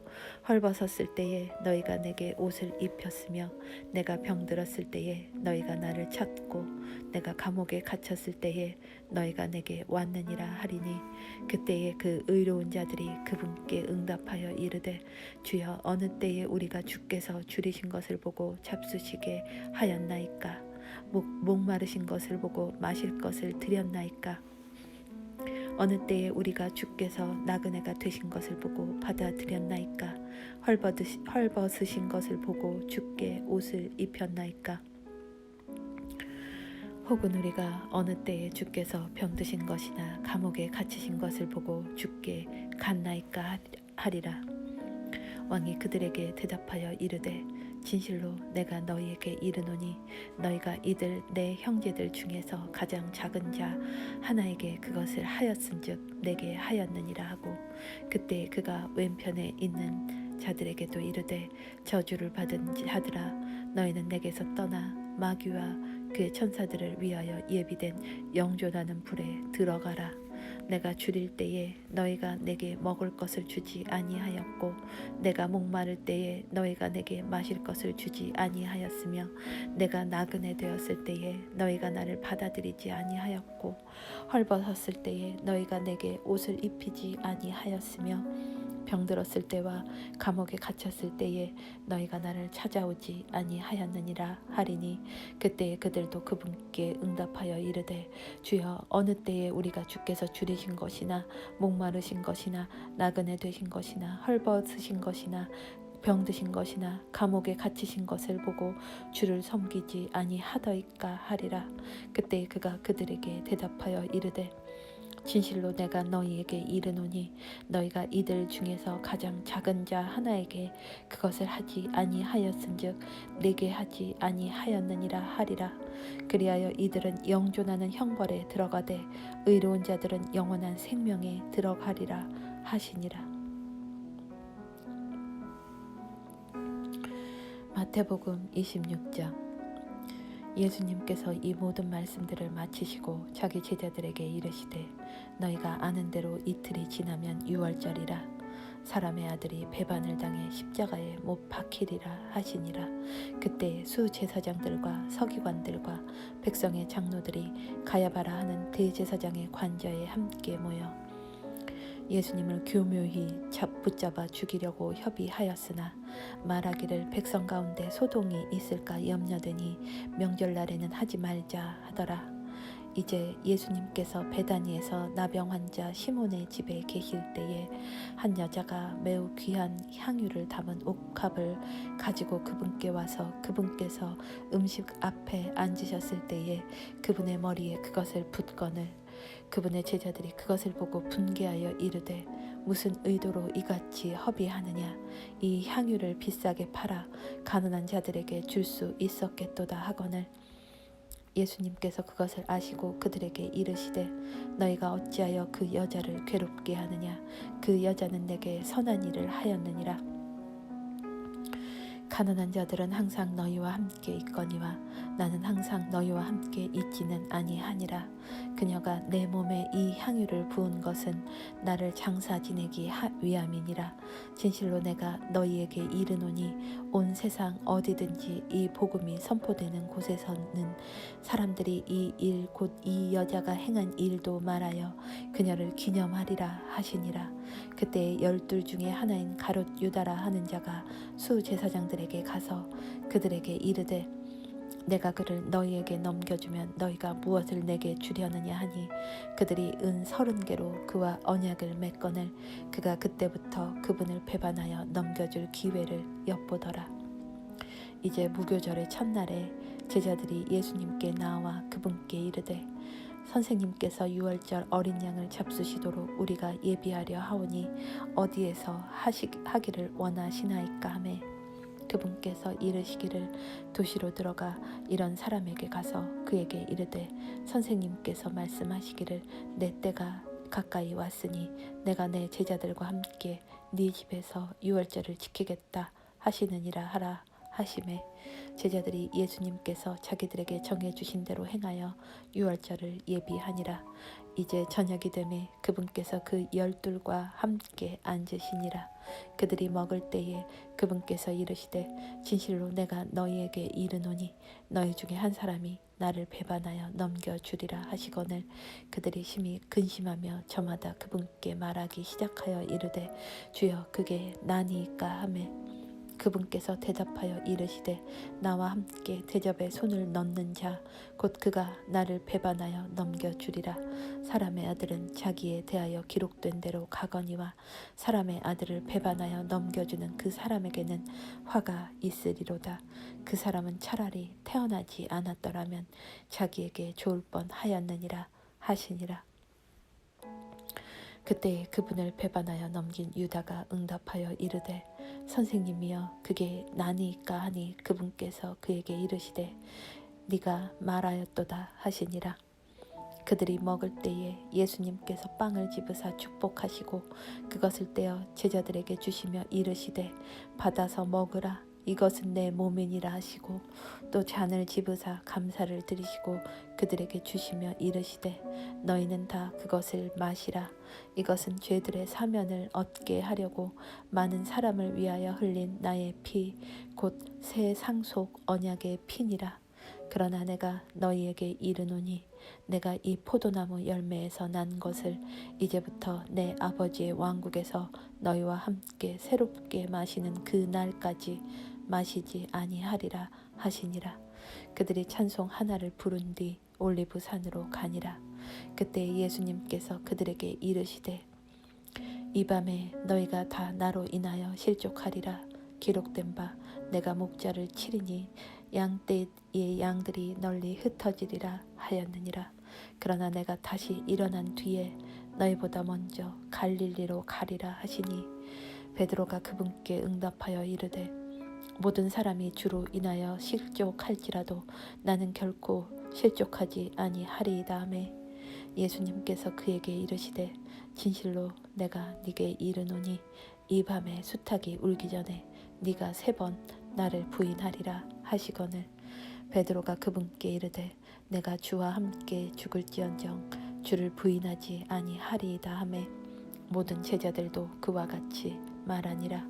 Speaker 1: 헐벗었을 때에 너희가 내게 옷을 입혔으며 내가 병들었을 때에 너희가 나를 찾고 있고 내가 감옥에 갇혔을 때에 너희가 내게 왔느니라 하리니 그때에 그 의로운 자들이 그분께 응답하여 이르되 주여 어느 때에 우리가 주께서 줄이신 것을 보고 잡수시게 하였나이까 목마르신 것을 보고 마실 것을 드렸나이까 어느 때에 우리가 주께서 나그네가 되신 것을 보고 받아들였나이까 헐벗으신 것을 보고 주께 옷을 입혔나이까 혹은 우리가 어느 때에 주께서 병드신 것이나 감옥에 갇히신 것을 보고 주께 갔나이까 하리라. 왕이 그들에게 대답하여 이르되 진실로 내가 너희에게 이르노니 너희가 이들 내 형제들 중에서 가장 작은 자 하나에게 그것을 하였은즉 내게 하였느니라 하고 그때 그가 왼편에 있는 자들에게도 이르되 저주를 받은 자들아 너희는 내게서 떠나 마귀와 그의 천사들을 위하여 예비된 영존하는 불에 들어가라. 내가 줄일 때에 너희가 내게 먹을 것을 주지 아니하였고 내가 목마를 때에 너희가 내게 마실 것을 주지 아니하였으며 내가 나그네 되었을 때에 너희가 나를 받아들이지 아니하였고 헐벗었을 때에 너희가 내게 옷을 입히지 아니하였으며 병들었을 때와 감옥에 갇혔을 때에 너희가 나를 찾아오지 아니하였느니라 하리니 그때에 그들도 그분께 응답하여 이르되 주여 어느 때에 우리가 주께서 줄이신 것이나 목마르신 것이나 나그네 되신 것이나 헐벗으신 것이나 병드신 것이나 감옥에 갇히신 것을 보고 주를 섬기지 아니하더이까 하리라. 그때 그가 그들에게 대답하여 이르되 진실로 내가 너희에게 이르노니 너희가 이들 중에서 가장 작은 자 하나에게 그것을 하지 아니하였은즉 내게 하지 아니하였느니라 하리라. 그리하여 이들은 영존하는 형벌에 들어가되 의로운 자들은 영원한 생명에 들어가리라 하시니라. 마태복음 26장. 예수님께서 이 모든 말씀들을 마치시고 자기 제자들에게 이르시되 너희가 아는 대로 이틀이 지나면 유월절이라 사람의 아들이 배반을 당해 십자가에 못 박히리라 하시니라. 그때 수제사장들과 서기관들과 백성의 장로들이 가야바라 하는 대제사장의 관저에 함께 모여 예수님을 교묘히 붙잡아 죽이려고 협의하였으나 말하기를 백성 가운데 소동이 있을까 염려되니 명절날에는 하지 말자 하더라. 이제 예수님께서 베다니에서 나병 환자 시몬의 집에 계실 때에 한 여자가 매우 귀한 향유를 담은 옥합을 가지고 그분께 와서 그분께서 음식 앞에 앉으셨을 때에 그분의 머리에 그것을 붓거늘 그분의 제자들이 그것을 보고 분개하여 이르되 무슨 의도로 이같이 허비하느냐 이 향유를 비싸게 팔아 가난한 자들에게 줄 수 있었겠도다 하거늘 예수님께서 그것을 아시고 그들에게 이르시되 너희가 어찌하여 그 여자를 괴롭게 하느냐 그 여자는 내게 선한 일을 하였느니라. 가난한 자들은 항상 너희와 함께 있거니와 나는 항상 너희와 함께 있지는 아니하니라. 그녀가 내 몸에 이 향유를 부은 것은 나를 장사 지내기 위함이니라. 진실로 내가 너희에게 이르노니 온 세상 어디든지 이 복음이 선포되는 곳에서는 사람들이 이 일 곧 이 여자가 행한 일도 말하여 그녀를 기념하리라 하시니라. 그때 12 중에 하나인 가롯 유다라 하는 자가 수제사장들에게 가서 그들에게 이르되 내가 그를 너희에게 넘겨주면 너희가 무엇을 내게 주려느냐 하니 그들이 은 30개로 그와 언약을 맺거늘 그가 그때부터 그분을 배반하여 넘겨줄 기회를 엿보더라. 이제 무교절의 첫날에 제자들이 예수님께 나와 그분께 이르되 선생님께서 유월절 어린 양을 잡수시도록 우리가 예비하려 하오니 어디에서 하기를 원하시나이까 하매 그분께서 이르시기를 도시로 들어가 이런 사람에게 가서 그에게 이르되 선생님께서 말씀하시기를 내 때가 가까이 왔으니 내가 내 제자들과 함께 네 집에서 유월절을 지키겠다 하시느니라 하라 하시매 제자들이 예수님께서 자기들에게 정해주신 대로 행하여 유월절을 예비하니라. 이제 저녁이 되매 그분께서 그 12과 함께 앉으시니라. 그들이 먹을 때에 그분께서 이르시되 진실로 내가 너희에게 이르노니 너희 중에 한 사람이 나를 배반하여 넘겨주리라 하시거늘 그들이 심히 근심하며 저마다 그분께 말하기 시작하여 이르되 주여 그게 나니이까 하매 그분께서 대답하여 이르시되 나와 함께 대접에 손을 넣는 자 곧 그가 나를 배반하여 넘겨주리라. 사람의 아들은 자기에 대하여 기록된 대로 가거니와 사람의 아들을 배반하여 넘겨주는 그 사람에게는 화가 있으리로다. 그 사람은 차라리 태어나지 않았더라면 자기에게 좋을 뻔하였느니라 하시니라. 그때에 그분을 배반하여 넘긴 유다가 응답하여 이르되 선생님이여 그게 나니이까 하니 그분께서 그에게 이르시되 네가 말하였도다 하시니라. 그들이 먹을 때에 예수님께서 빵을 집으사 축복하시고 그것을 떼어 제자들에게 주시며 이르시되 받아서 먹으라 이것은 내 몸이니라 하시고 또 잔을 집으사 감사를 드리시고 그들에게 주시며 이르시되 너희는 다 그것을 마시라 이것은 죄들의 사면을 얻게 하려고 많은 사람을 위하여 흘린 나의 피 곧 새 상속 언약의 피니라. 그러나 내가 너희에게 이르노니 내가 이 포도나무 열매에서 난 것을 이제부터 내 아버지의 왕국에서 너희와 함께 새롭게 마시는 그 날까지 마시지 아니하리라 하시니라. 그들이 찬송 하나를 부른 뒤 올리브산으로 가니라. 그때 예수님께서 그들에게 이르시되 이 밤에 너희가 다 나로 인하여 실족하리라. 기록된 바 내가 목자를 치리니 양떼의 양들이 널리 흩어지리라 하였느니라. 그러나 내가 다시 일어난 뒤에 너희보다 먼저 갈릴리로 가리라 하시니 베드로가 그분께 응답하여 이르되 모든 사람이 주로 인하여 실족할지라도 나는 결코 실족하지 아니하리이다 하매 예수님께서 그에게 이르시되 진실로 내가 네게 이르노니 이 밤에 수탉이 울기 전에 네가 3번 나를 부인하리라 하시거늘 베드로가 그분께 이르되 내가 주와 함께 죽을지언정 주를 부인하지 아니하리이다 하매 모든 제자들도 그와 같이 말하니라.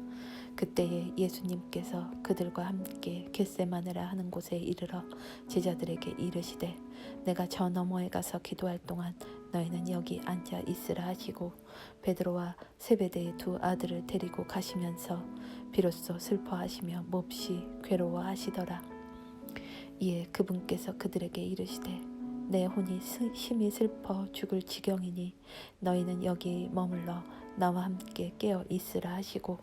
Speaker 1: 그때에 예수님께서 그들과 함께 겟세마네라 하는 곳에 이르러 제자들에게 이르시되 내가 저 너머에 가서 기도할 동안 너희는 여기 앉아 있으라 하시고 베드로와 세베대의 2 아들을 데리고 가시면서 비로소 슬퍼하시며 몹시 괴로워하시더라. 이에 그분께서 그들에게 이르시되 내 혼이 심히 슬퍼 죽을 지경이니 너희는 여기 머물러 나와 함께 깨어 있으라 하시고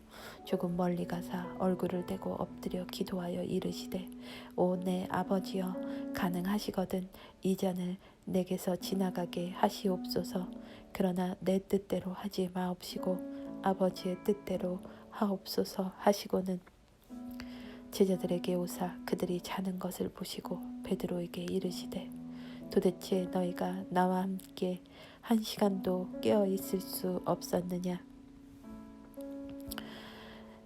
Speaker 1: 조금 멀리 가사 얼굴을 대고 엎드려 기도하여 이르시되 오 내 아버지여 가능하시거든 이 잔을 내게서 지나가게 하시옵소서. 그러나 내 뜻대로 하지 마옵시고 아버지의 뜻대로 하옵소서 하시고는 제자들에게 오사 그들이 자는 것을 보시고 베드로에게 이르시되 도대체 너희가 나와 함께 1시간도 깨어 있을 수 없었느냐?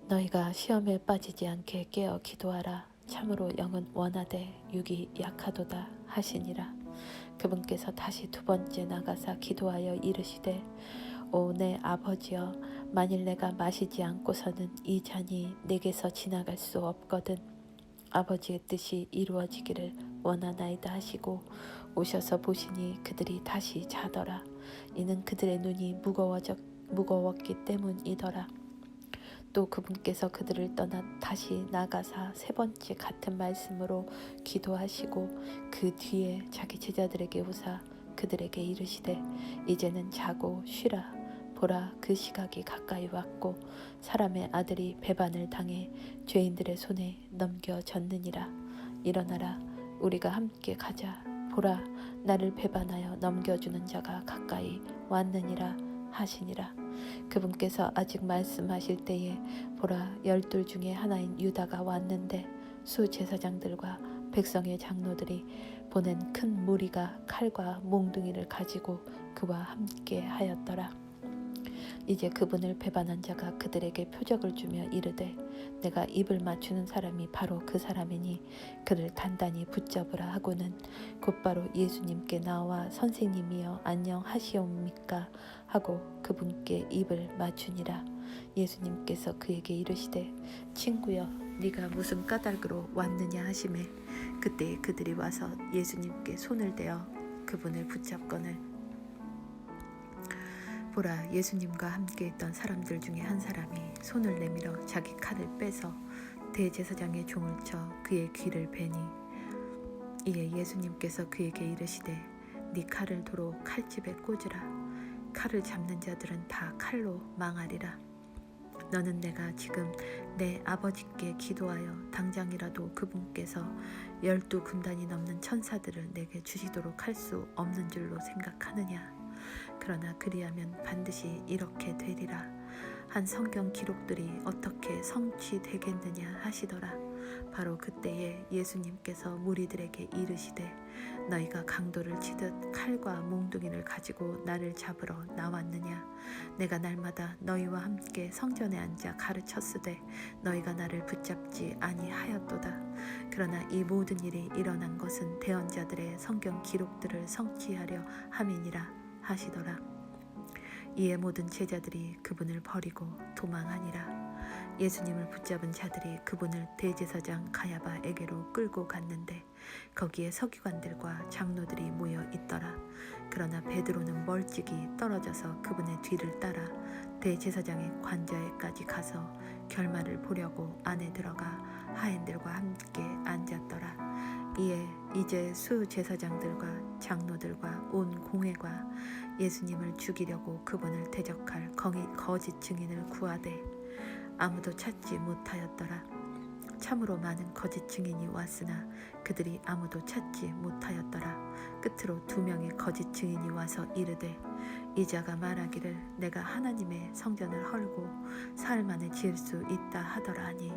Speaker 1: 너희가 시험에 빠지지 않게 깨어 기도하라. 참으로 영은 원하되 육이 약하도다 하시니라. 그분께서 다시 2번째 나가사 기도하여 이르시되 오 내 아버지여 만일 내가 마시지 않고서는 이 잔이 내게서 지나갈 수 없거든 아버지의 뜻이 이루어지기를 원하나이다 하시고 오셔서 보시니 그들이 다시 자더라. 이는 그들의 눈이 무거웠기 때문이더라. 또 그분께서 그들을 떠나 다시 나가사 3번째 같은 말씀으로 기도하시고 그 뒤에 자기 제자들에게 오사 그들에게 이르시되 이제는 자고 쉬라. 보라 그 시각이 가까이 왔고 사람의 아들이 배반을 당해 죄인들의 손에 넘겨졌느니라. 일어나라 우리가 함께 가자. 보라 나를 배반하여 넘겨주는 자가 가까이 왔느니라 하시니라. 그분께서 아직 말씀하실 때에 보라 12 중에 하나인 유다가 왔는데 수제사장들과 백성의 장로들이 보낸 큰 무리가 칼과 몽둥이를 가지고 그와 함께 하였더라. 이제 그분을 배반한 자가 그들에게 표적을 주며 이르되 내가 입을 맞추는 사람이 바로 그 사람이니 그를 단단히 붙잡으라 하고는 곧바로 예수님께 나와 선생님이여 안녕하시옵니까 하고 그분께 입을 맞추니라. 예수님께서 그에게 이르시되 친구여 네가 무슨 까닭으로 왔느냐 하시매 그때 그들이 와서 예수님께 손을 대어 그분을 붙잡거늘 보라 예수님과 함께 있던 사람들 중에 한 사람이 손을 내밀어 자기 칼을 빼서 대제사장의 종을 쳐 그의 귀를 베니 이에 예수님께서 그에게 이르시되 네 칼을 도로 칼집에 꽂으라. 칼을 잡는 자들은 다 칼로 망하리라. 너는 내가 지금 내 아버지께 기도하여 당장이라도 그분께서 12군단이 넘는 천사들을 내게 주시도록 할 수 없는 줄로 생각하느냐. 그러나 그리하면 반드시 이렇게 되리라. 한 성경 기록들이 어떻게 성취되겠느냐 하시더라. 바로 그때에 예수님께서 무리들에게 이르시되 너희가 강도를 치듯 칼과 몽둥이를 가지고 나를 잡으러 나왔느냐. 내가 날마다 너희와 함께 성전에 앉아 가르쳤으되 너희가 나를 붙잡지 아니하였도다. 그러나 이 모든 일이 일어난 것은 대언자들의 성경 기록들을 성취하려 함이니라 하시더라. 이에 모든 제자들이 그분을 버리고 도망하니라. 예수님을 붙잡은 자들이 그분을 대제사장 가야바에게로 끌고 갔는데 거기에 서기관들과 장로들이 모여 있더라. 그러나 베드로는 멀찍이 떨어져서 그분의 뒤를 따라 대제사장의 관자에까지 가서 결말을 보려고 안에 들어가 하인들과 함께 앉았더라. 이에 이제 수제사장들과 장로들과 온 공회가 예수님을 죽이려고 그분을 대적할 거짓 증인을 구하되 아무도 찾지 못하였더라. 참으로 많은 거짓 증인이 왔으나 그들이 아무도 찾지 못하였더라. 끝으로 2명의 거짓 증인이 와서 이르되 이 자가 말하기를 내가 하나님의 성전을 헐고 사흘 만에 지을 수 있다 하더라 하니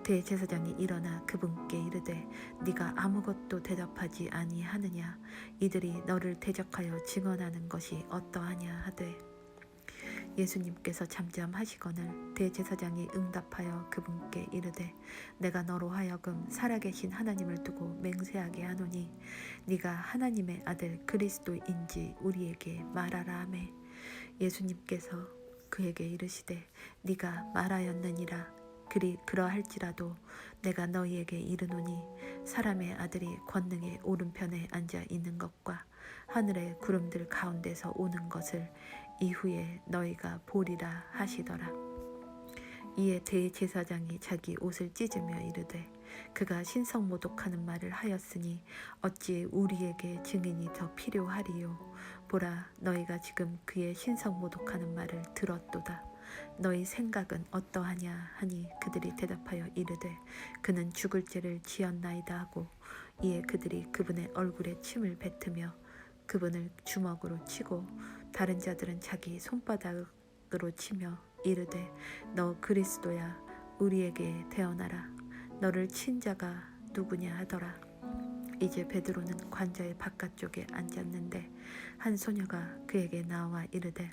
Speaker 1: 대제사장이 일어나 그분께 이르되 네가 아무것도 대답하지 아니하느냐. 이들이 너를 대적하여 증언하는 것이 어떠하냐 하되 예수님께서 잠잠하시거늘 대제사장이 응답하여 그분께 이르되 내가 너로 하여금 살아계신 하나님을 두고 맹세하게 하노니 네가 하나님의 아들 그리스도인지 우리에게 말하라 하매 예수님께서 그에게 이르시되 네가 말하였느니라. 그러할지라도 내가 너희에게 이르노니 사람의 아들이 권능의 오른편에 앉아 있는 것과 하늘의 구름들 가운데서 오는 것을 이후에 너희가 보리라 하시더라. 이에 대제사장이 자기 옷을 찢으며 이르되 그가 신성모독하는 말을 하였으니 어찌 우리에게 증인이 더 필요하리요. 보라 너희가 지금 그의 신성모독하는 말을 들었도다. 너희 생각은 어떠하냐 하니 그들이 대답하여 이르되 그는 죽을 죄를 지었나이다 하고 이에 그들이 그분의 얼굴에 침을 뱉으며 그분을 주먹으로 치고 다른 자들은 자기 손바닥으로 치며 이르되 너 그리스도야 우리에게 대언하라. 너를 친 자가 누구냐 하더라. 이제 베드로는 관자의 바깥쪽에 앉았는데 한 소녀가 그에게 나와 이르되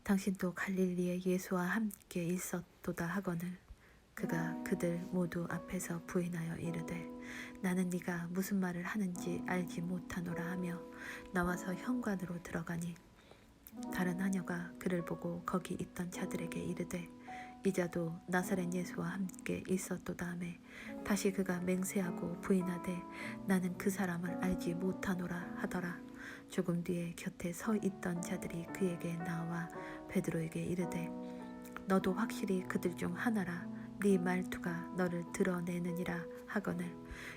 Speaker 1: 당신도 갈릴리의 예수와 함께 있었도다 하거늘 그가 그들 모두 앞에서 부인하여 이르되 나는 네가 무슨 말을 하는지 알지 못하노라 하며 나와서 현관으로 들어가니 다른 하녀가 그를 보고 거기 있던 자들에게 이르되 이자도 나사렛 예수와 함께 있었도다 하매 다시 그가 맹세하고 부인하되 나는 그 사람을 알지 못하노라 하더라. 조금 뒤에 곁에 서 있던 자들이 그에게 나와 베드로에게 이르되 너도 확실히 그들 중 하나라. 네 말투가 너를 드러내느니라 하거늘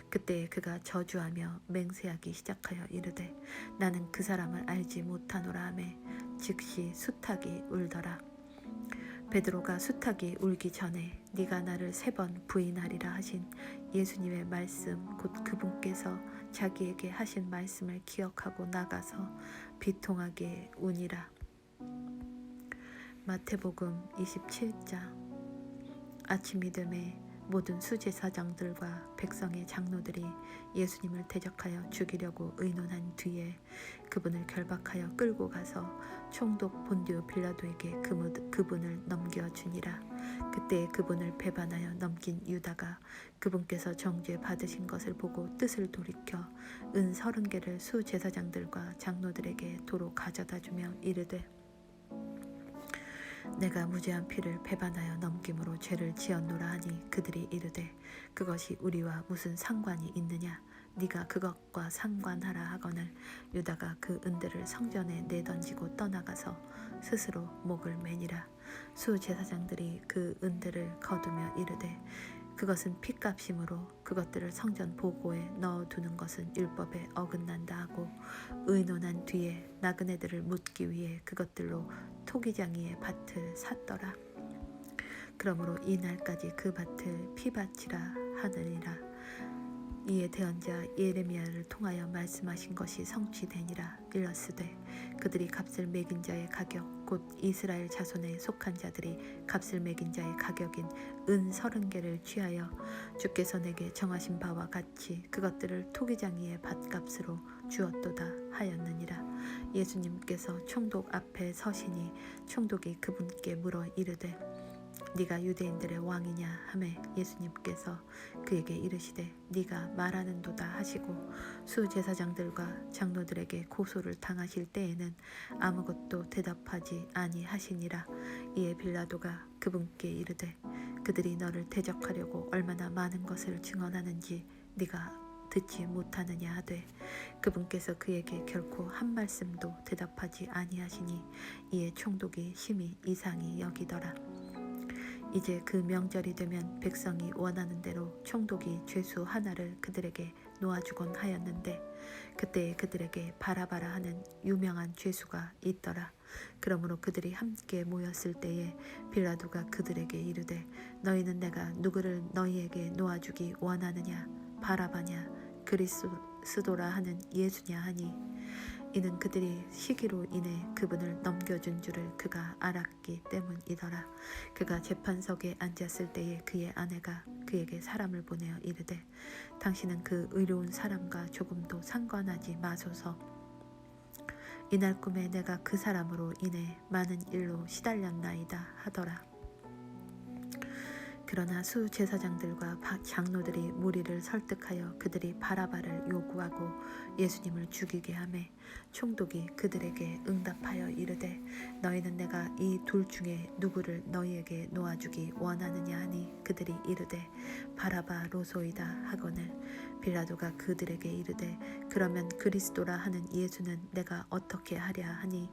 Speaker 1: 그때 그가 저주하며 맹세하기 시작하여 이르되 나는 그 사람을 알지 못하노라 하매 즉시 수탉이 울더라. 베드로가 수탉이 울기 전에 네가 나를 3번 부인하리라 하신 예수님의 말씀 곧 그분께서 자기에게 하신 말씀을 기억하고 나가서 비통하게 우니라. 마태복음 27장. 아침 이듬해 모든 수제사장들과 백성의 장로들이 예수님을 대적하여 죽이려고 의논한 뒤에 그분을 결박하여 끌고 가서 총독 본디오 빌라도에게 그분을 넘겨주니라. 그때 그분을 배반하여 넘긴 유다가 그분께서 정죄 받으신 것을 보고 뜻을 돌이켜 은 30개를 수제사장들과 장로들에게 도로 가져다 주며 이르되 내가 무죄한 피를 배반하여 넘김으로 죄를 지었노라 하니 그들이 이르되 그것이 우리와 무슨 상관이 있느냐 네가 그것과 상관하라 하거늘 유다가 그 은들을 성전에 내던지고 떠나가서 스스로 목을 매니라. 수제사장들이 그 은들을 거두며 이르되 그것은 핏값이므로 그것들을 성전 보고에 넣어두는 것은 율법에 어긋난다 하고 의논한 뒤에 나그네들을 묻기 위해 그것들로 토기장이의 밭을 샀더라. 그러므로 이날까지 그 밭을 피밭이라 하느니라. 이에 대언자 예레미야를 통하여 말씀하신 것이 성취되니라. 일러스되 그들이 값을 매긴 자의 가격 곧 이스라엘 자손에 속한 자들이 값을 매긴 자의 가격인 은 30개를 취하여 주께서 내게 정하신 바와 같이 그것들을 토기장이의 밭값으로 주었도다 하였느니라. 예수님께서 총독 앞에 서시니 총독이 그분께 물어 이르되 네가 유대인들의 왕이냐 하매 예수님께서 그에게 이르시되 네가 말하는도다 하시고 수제사장들과 장로들에게 고소를 당하실 때에는 아무것도 대답하지 아니하시니라. 이에 빌라도가 그분께 이르되 그들이 너를 대적하려고 얼마나 많은 것을 증언하는지 네가 듣지 못하느냐 하되 그분께서 그에게 결코 한 말씀도 대답하지 아니하시니 이에 총독이 심히 이상히 여기더라. 이제 그 명절이 되면 백성이 원하는 대로 총독이 죄수 하나를 그들에게 놓아주곤 하였는데 그때에 그들에게 바라바라 하는 유명한 죄수가 있더라. 그러므로 그들이 함께 모였을 때에 빌라도가 그들에게 이르되 너희는 내가 누구를 너희에게 놓아주기 원하느냐 바라바냐 그리스도라 하는 예수냐 하니 이는 그들이 시기로 인해 그분을 넘겨준 줄을 그가 알았기 때문이더라. 그가 재판석에 앉았을 때에 그의 아내가 그에게 사람을 보내어 이르되 당신은 그 의로운 사람과 조금도 상관하지 마소서. 이날 꿈에 내가 그 사람으로 인해 많은 일로 시달렸나이다 하더라. 그러나 수제사장들과 장로들이 무리를 설득하여 그들이 바라바를 요구하고 예수님을 죽이게 하매 총독이 그들에게 응답하여 이르되 너희는 내가 이 둘 중에 누구를 너희에게 놓아주기 원하느냐 하니 그들이 이르되 바라바로소이다 하거늘 빌라도가 그들에게 이르되 그러면 그리스도라 하는 예수는 내가 어떻게 하랴 하니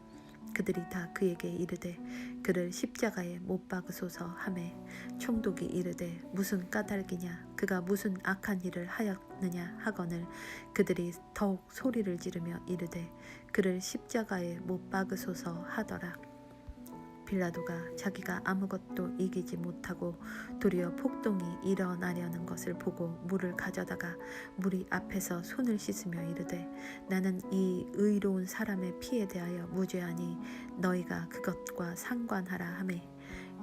Speaker 1: 그들이 다 그에게 이르되 그를 십자가에 못 박으소서 하매 총독이 이르되 무슨 까닭이냐 그가 무슨 악한 일을 하였느냐 하거늘 그들이 더욱 소리를 지르며 이르되 그를 십자가에 못 박으소서 하더라. 빌라도가 자기가 아무것도 이기지 못하고 도리어 폭동이 일어나려는 것을 보고 물을 가져다가 무리 앞에서 손을 씻으며 이르되 나는 이 의로운 사람의 피에 대하여 무죄하니 너희가 그것과 상관하라 하매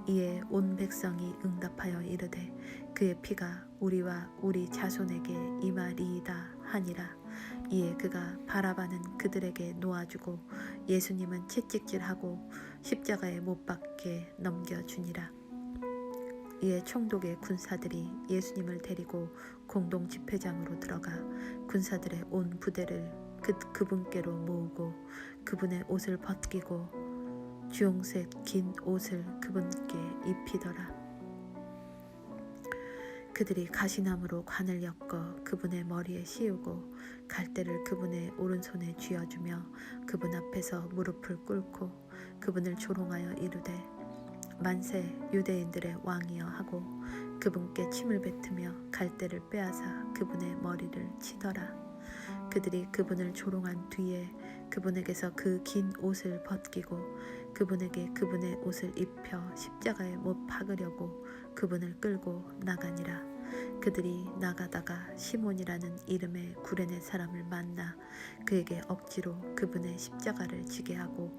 Speaker 1: 이에 온 백성이 응답하여 이르되 그의 피가 우리와 우리 자손에게 임하리이다 하니라. 이에 그가 바라바는 그들에게 놓아주고 예수님은 채찍질하고 십자가에 못 박게 넘겨주니라. 이에 총독의 군사들이 예수님을 데리고 공동 집회장으로 들어가 군사들의 온 부대를 그분께로 모으고 그분의 옷을 벗기고 주홍색 긴 옷을 그분께 입히더라. 그들이 가시나무로 관을 엮어 그분의 머리에 씌우고 갈대를 그분의 오른손에 쥐어주며 그분 앞에서 무릎을 꿇고 그분을 조롱하여 이르되 만세 유대인들의 왕이여 하고 그분께 침을 뱉으며 갈대를 빼앗아 그분의 머리를 치더라. 그들이 그분을 조롱한 뒤에 그분에게서 그 긴 옷을 벗기고 그분에게 그분의 옷을 입혀 십자가에 못 박으려고 그분을 끌고 나가니라. 그들이 나가다가 시몬이라는 이름의 구레네 사람을 만나 그에게 억지로 그분의 십자가를 지게 하고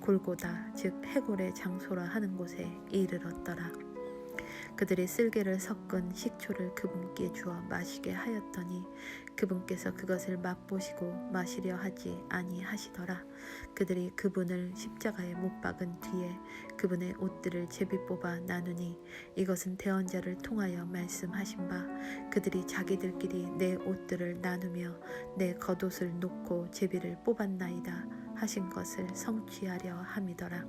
Speaker 1: 골고다 즉 해골의 장소라 하는 곳에 이르렀더라. 그들이 쓸개를 섞은 식초를 그분께 주어 마시게 하였더니 그분께서 그것을 맛보시고 마시려 하지 아니하시더라. 그들이 그분을 십자가에 못 박은 뒤에 그분의 옷들을 제비 뽑아 나누니 이것은 대언자를 통하여 말씀하신 바 그들이 자기들끼리 내 옷들을 나누며 내 겉옷을 놓고 제비를 뽑았나이다 하신 것을 성취하려 함이더라.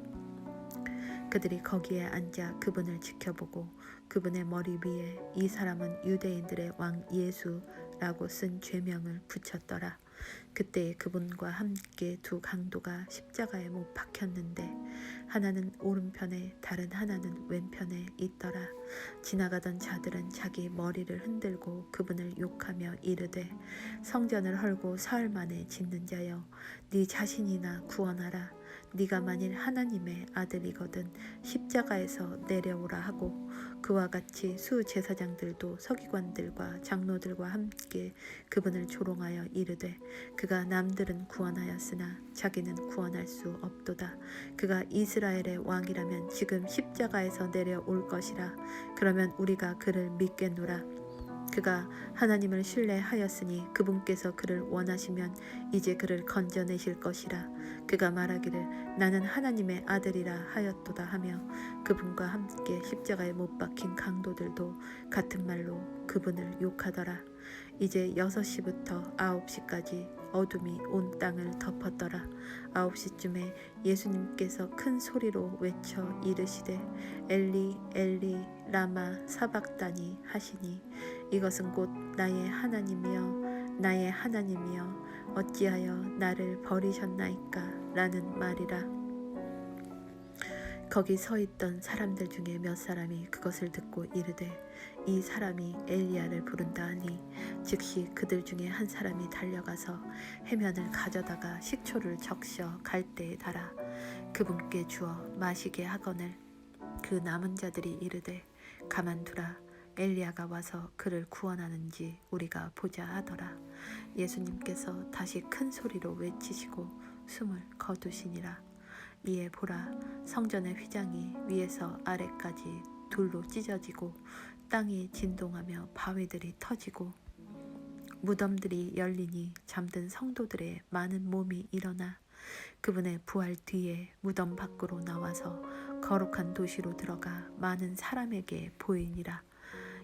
Speaker 1: 그들이 거기에 앉아 그분을 지켜보고 그분의 머리 위에 이 사람은 유대인들의 왕 예수라고 쓴 죄명을 붙였더라. 그때에 그분과 함께 두 강도가 십자가에 못 박혔는데 하나는 오른편에 다른 하나는 왼편에 있더라. 지나가던 자들은 자기 머리를 흔들고 그분을 욕하며 이르되 성전을 헐고 사흘 만에 짓는 자여 네 자신이나 구원하라. 네가 만일 하나님의 아들이거든 십자가에서 내려오라 하고 그와 같이 수제사장들도 서기관들과 장로들과 함께 그분을 조롱하여 이르되 그가 남들은 구원하였으나 자기는 구원할 수 없도다. 그가 이스라엘의 왕이라면 지금 십자가에서 내려올 것이라. 그러면 우리가 그를 믿겠노라. 그가 하나님을 신뢰하였으니 그분께서 그를 원하시면 이제 그를 건져내실 것이라. 그가 말하기를 나는 하나님의 아들이라 하였도다 하며 그분과 함께 십자가에 못 박힌 강도들도 같은 말로 그분을 욕하더라. 이제 6시부터 9시까지 어둠이 온 땅을 덮었더라. 9시쯤에 예수님께서 큰 소리로 외쳐 이르시되 엘리 엘리 라마 사박다니 하시니 이것은 곧 나의 하나님이여 나의 하나님이여 어찌하여 나를 버리셨나이까 라는 말이라. 거기 서 있던 사람들 중에 몇 사람이 그것을 듣고 이르되 이 사람이 엘리야를 부른다 하니 즉시 그들 중에 한 사람이 달려가서 해면을 가져다가 식초를 적셔 갈대에 달아 그분께 주어 마시게 하거늘 그 남은 자들이 이르되 가만두라 엘리야가 와서 그를 구원하는지 우리가 보자 하더라. 예수님께서 다시 큰 소리로 외치시고 숨을 거두시니라. 이에 보라 성전의 휘장이 위에서 아래까지 둘로 찢어지고 땅이 진동하며 바위들이 터지고 무덤들이 열리니 잠든 성도들의 많은 몸이 일어나 그분의 부활 뒤에 무덤 밖으로 나와서 거룩한 도시로 들어가 많은 사람에게 보이니라.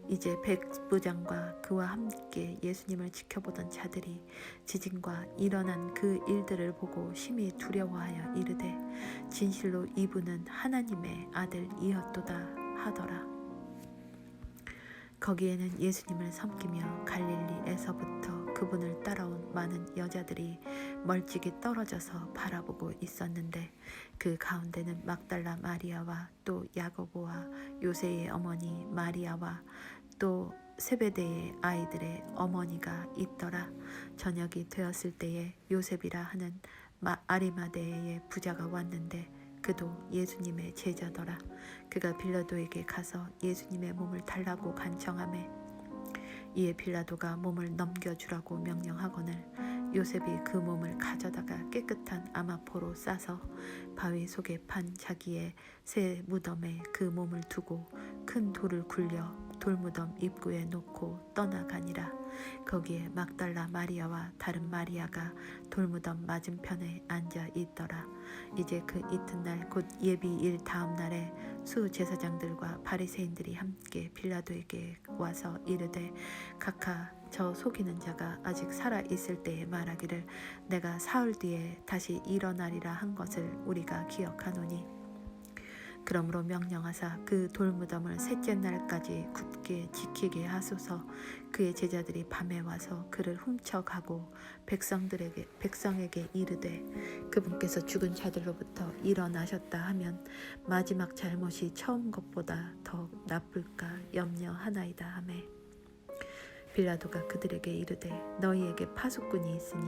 Speaker 1: 이제 백부장과 그와 함께 예수님을 지켜보던 자들이 지진과 일어난 그 일들을 보고 심히 두려워하여 이르되 진실로 이분은 하나님의 아들이었도다 하더라. 거기에는 예수님을 섬기며 갈릴리에서부터 그분을 따라온 많은 여자들이 멀찍이 떨어져서 바라보고 있었는데 그 가운데는 막달라 마리아와 또 야고보와 요새의 어머니 마리아와 또 세베대의 아이들의 어머니가 있더라. 저녁이 되었을 때에 요셉이라 하는 아리마대의 부자가 왔는데 그도 예수님의 제자더라. 그가 빌라도에게 가서 예수님의 몸을 달라고 간청하매 이에 빌라도가 몸을 넘겨주라고 명령하거늘 요셉이 그 몸을 가져다가 깨끗한 아마포로 싸서 바위 속에 판 자기의 새 무덤에 그 몸을 두고 큰 돌을 굴려 돌무덤 입구에 놓고 떠나가니라. 거기에 막달라 마리아와 다른 마리아가 돌무덤 맞은편에 앉아 있더라. 이제 그 이튿날 곧 예비일 다음 날에 수제사장들과 바리새인들이 함께 빌라도에게 와서 이르되 각하 저 속이는 자가 아직 살아 있을 때에 말하기를 내가 사흘 뒤에 다시 일어나리라 한 것을 우리가 기억하노니 그러므로 명령하사 그 돌무덤을 셋째 날까지 굳게 지키게 하소서. 그의 제자들이 밤에 와서 그를 훔쳐가고 백성에게 이르되 그분께서 죽은 자들로부터 일어나셨다 하면 마지막 잘못이 처음 것보다 더 나쁠까 염려하나이다 하매 빌라도가 그들에게 이르되 너희에게 파수꾼이 있으니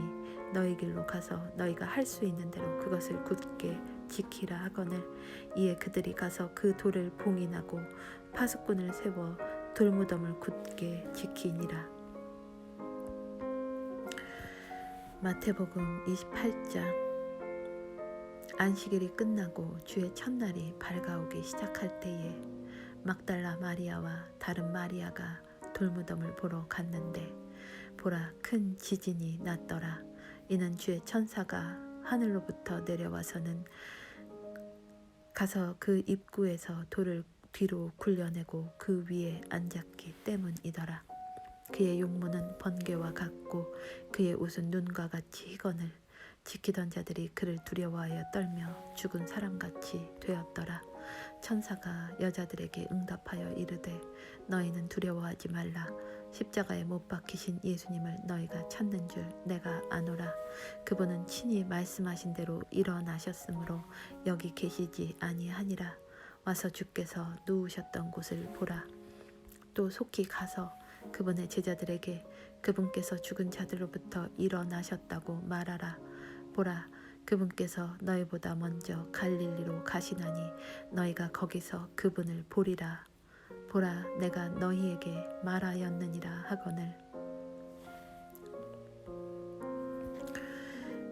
Speaker 1: 너희 길로 가서 너희가 할 수 있는 대로 그것을 굳게 지키라 하거늘 이에 그들이 가서 그 돌을 봉인하고 파수꾼을 세워 돌무덤을 굳게 지키니라. 마태복음 28장. 안식일이 끝나고 주의 첫날이 밝아오기 시작할 때에 막달라 마리아와 다른 마리아가 돌무덤을 보러 갔는데 보라 큰 지진이 났더라. 이는 주의 천사가 하늘로부터 내려와서는 가서 그 입구에서 돌을 뒤로 굴려내고 그 위에 앉았기 때문이더라. 그의 용모는 번개와 같고 그의 옷은 눈과 같이 희거늘 지키던 자들이 그를 두려워하여 떨며 죽은 사람같이 되었더라. 천사가 여자들에게 응답하여 이르되 너희는 두려워하지 말라. 십자가에 못 박히신 예수님을 너희가 찾는 줄 내가 아노라. 그분은 친히 말씀하신 대로 일어나셨으므로 여기 계시지 아니하니라. 와서 주께서 누우셨던 곳을 보라. 또 속히 가서 그분의 제자들에게 그분께서 죽은 자들로부터 일어나셨다고 말하라. 보라, 그분께서 너희보다 먼저 갈릴리로 가시나니 너희가 거기서 그분을 보리라. 보라, 내가 너희에게 말하였느니라 하거늘.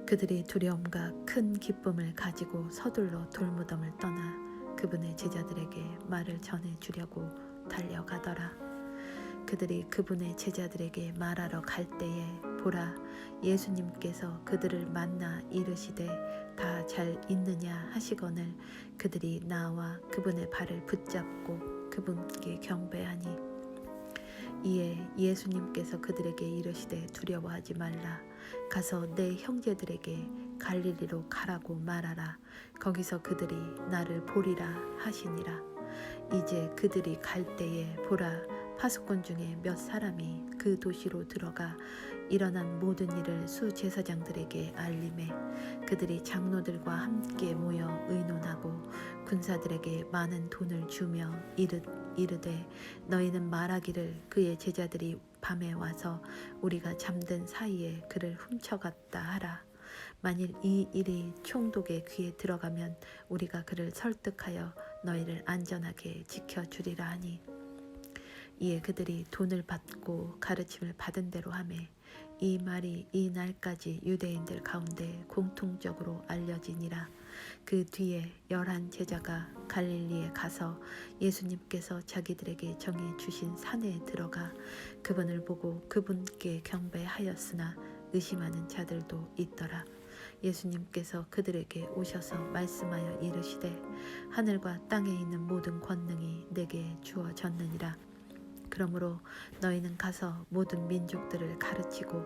Speaker 1: 그들이 두려움과 큰 기쁨을 가지고 서둘러 돌무덤을 떠나 그분의 제자들에게 말을 전해주려고 달려가더라. 그들이 그분의 제자들에게 말하러 갈 때에 보라, 예수님께서 그들을 만나 이르시되 다 잘 있느냐 하시거늘 그들이 나와 그분의 발을 붙잡고 그분께 경배하니 이에 예수님께서 그들에게 이르시되 두려워하지 말라. 가서 내 형제들에게 갈릴리로 가라고 말하라. 거기서 그들이 나를 보리라 하시니라. 이제 그들이 갈 때에 보라, 파수꾼 중에 몇 사람이 그 도시로 들어가 일어난 모든 일을 수제사장들에게 알림해 그들이 장로들과 함께 모여 의논하고 군사들에게 많은 돈을 주며 이르되 너희는 말하기를 그의 제자들이 밤에 와서 우리가 잠든 사이에 그를 훔쳐갔다 하라. 만일 이 일이 총독의 귀에 들어가면 우리가 그를 설득하여 너희를 안전하게 지켜주리라 하니 이에 그들이 돈을 받고 가르침을 받은 대로 하매 이 말이 이 날까지 유대인들 가운데 공통적으로 알려지니라. 그 뒤에 11 제자가 갈릴리에 가서 예수님께서 자기들에게 정해 주신 산에 들어가 그분을 보고 그분께 경배하였으나 의심하는 자들도 있더라. 예수님께서 그들에게 오셔서 말씀하여 이르시되 하늘과 땅에 있는 모든 권능이 내게 주어졌느니라. 그러므로 너희는 가서 모든 민족들을 가르치고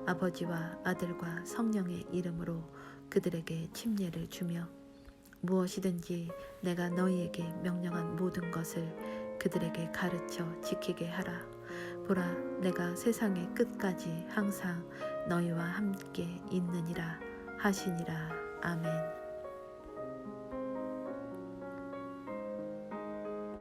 Speaker 1: 아버지와 아들과 성령의 이름으로 그들에게 침례를 주며 무엇이든지 내가 너희에게 명령한 모든 것을 그들에게 가르쳐 지키게 하라. 보라, 내가 세상의 끝까지 항상 너희와 함께 있느니라 하시니라. 아멘.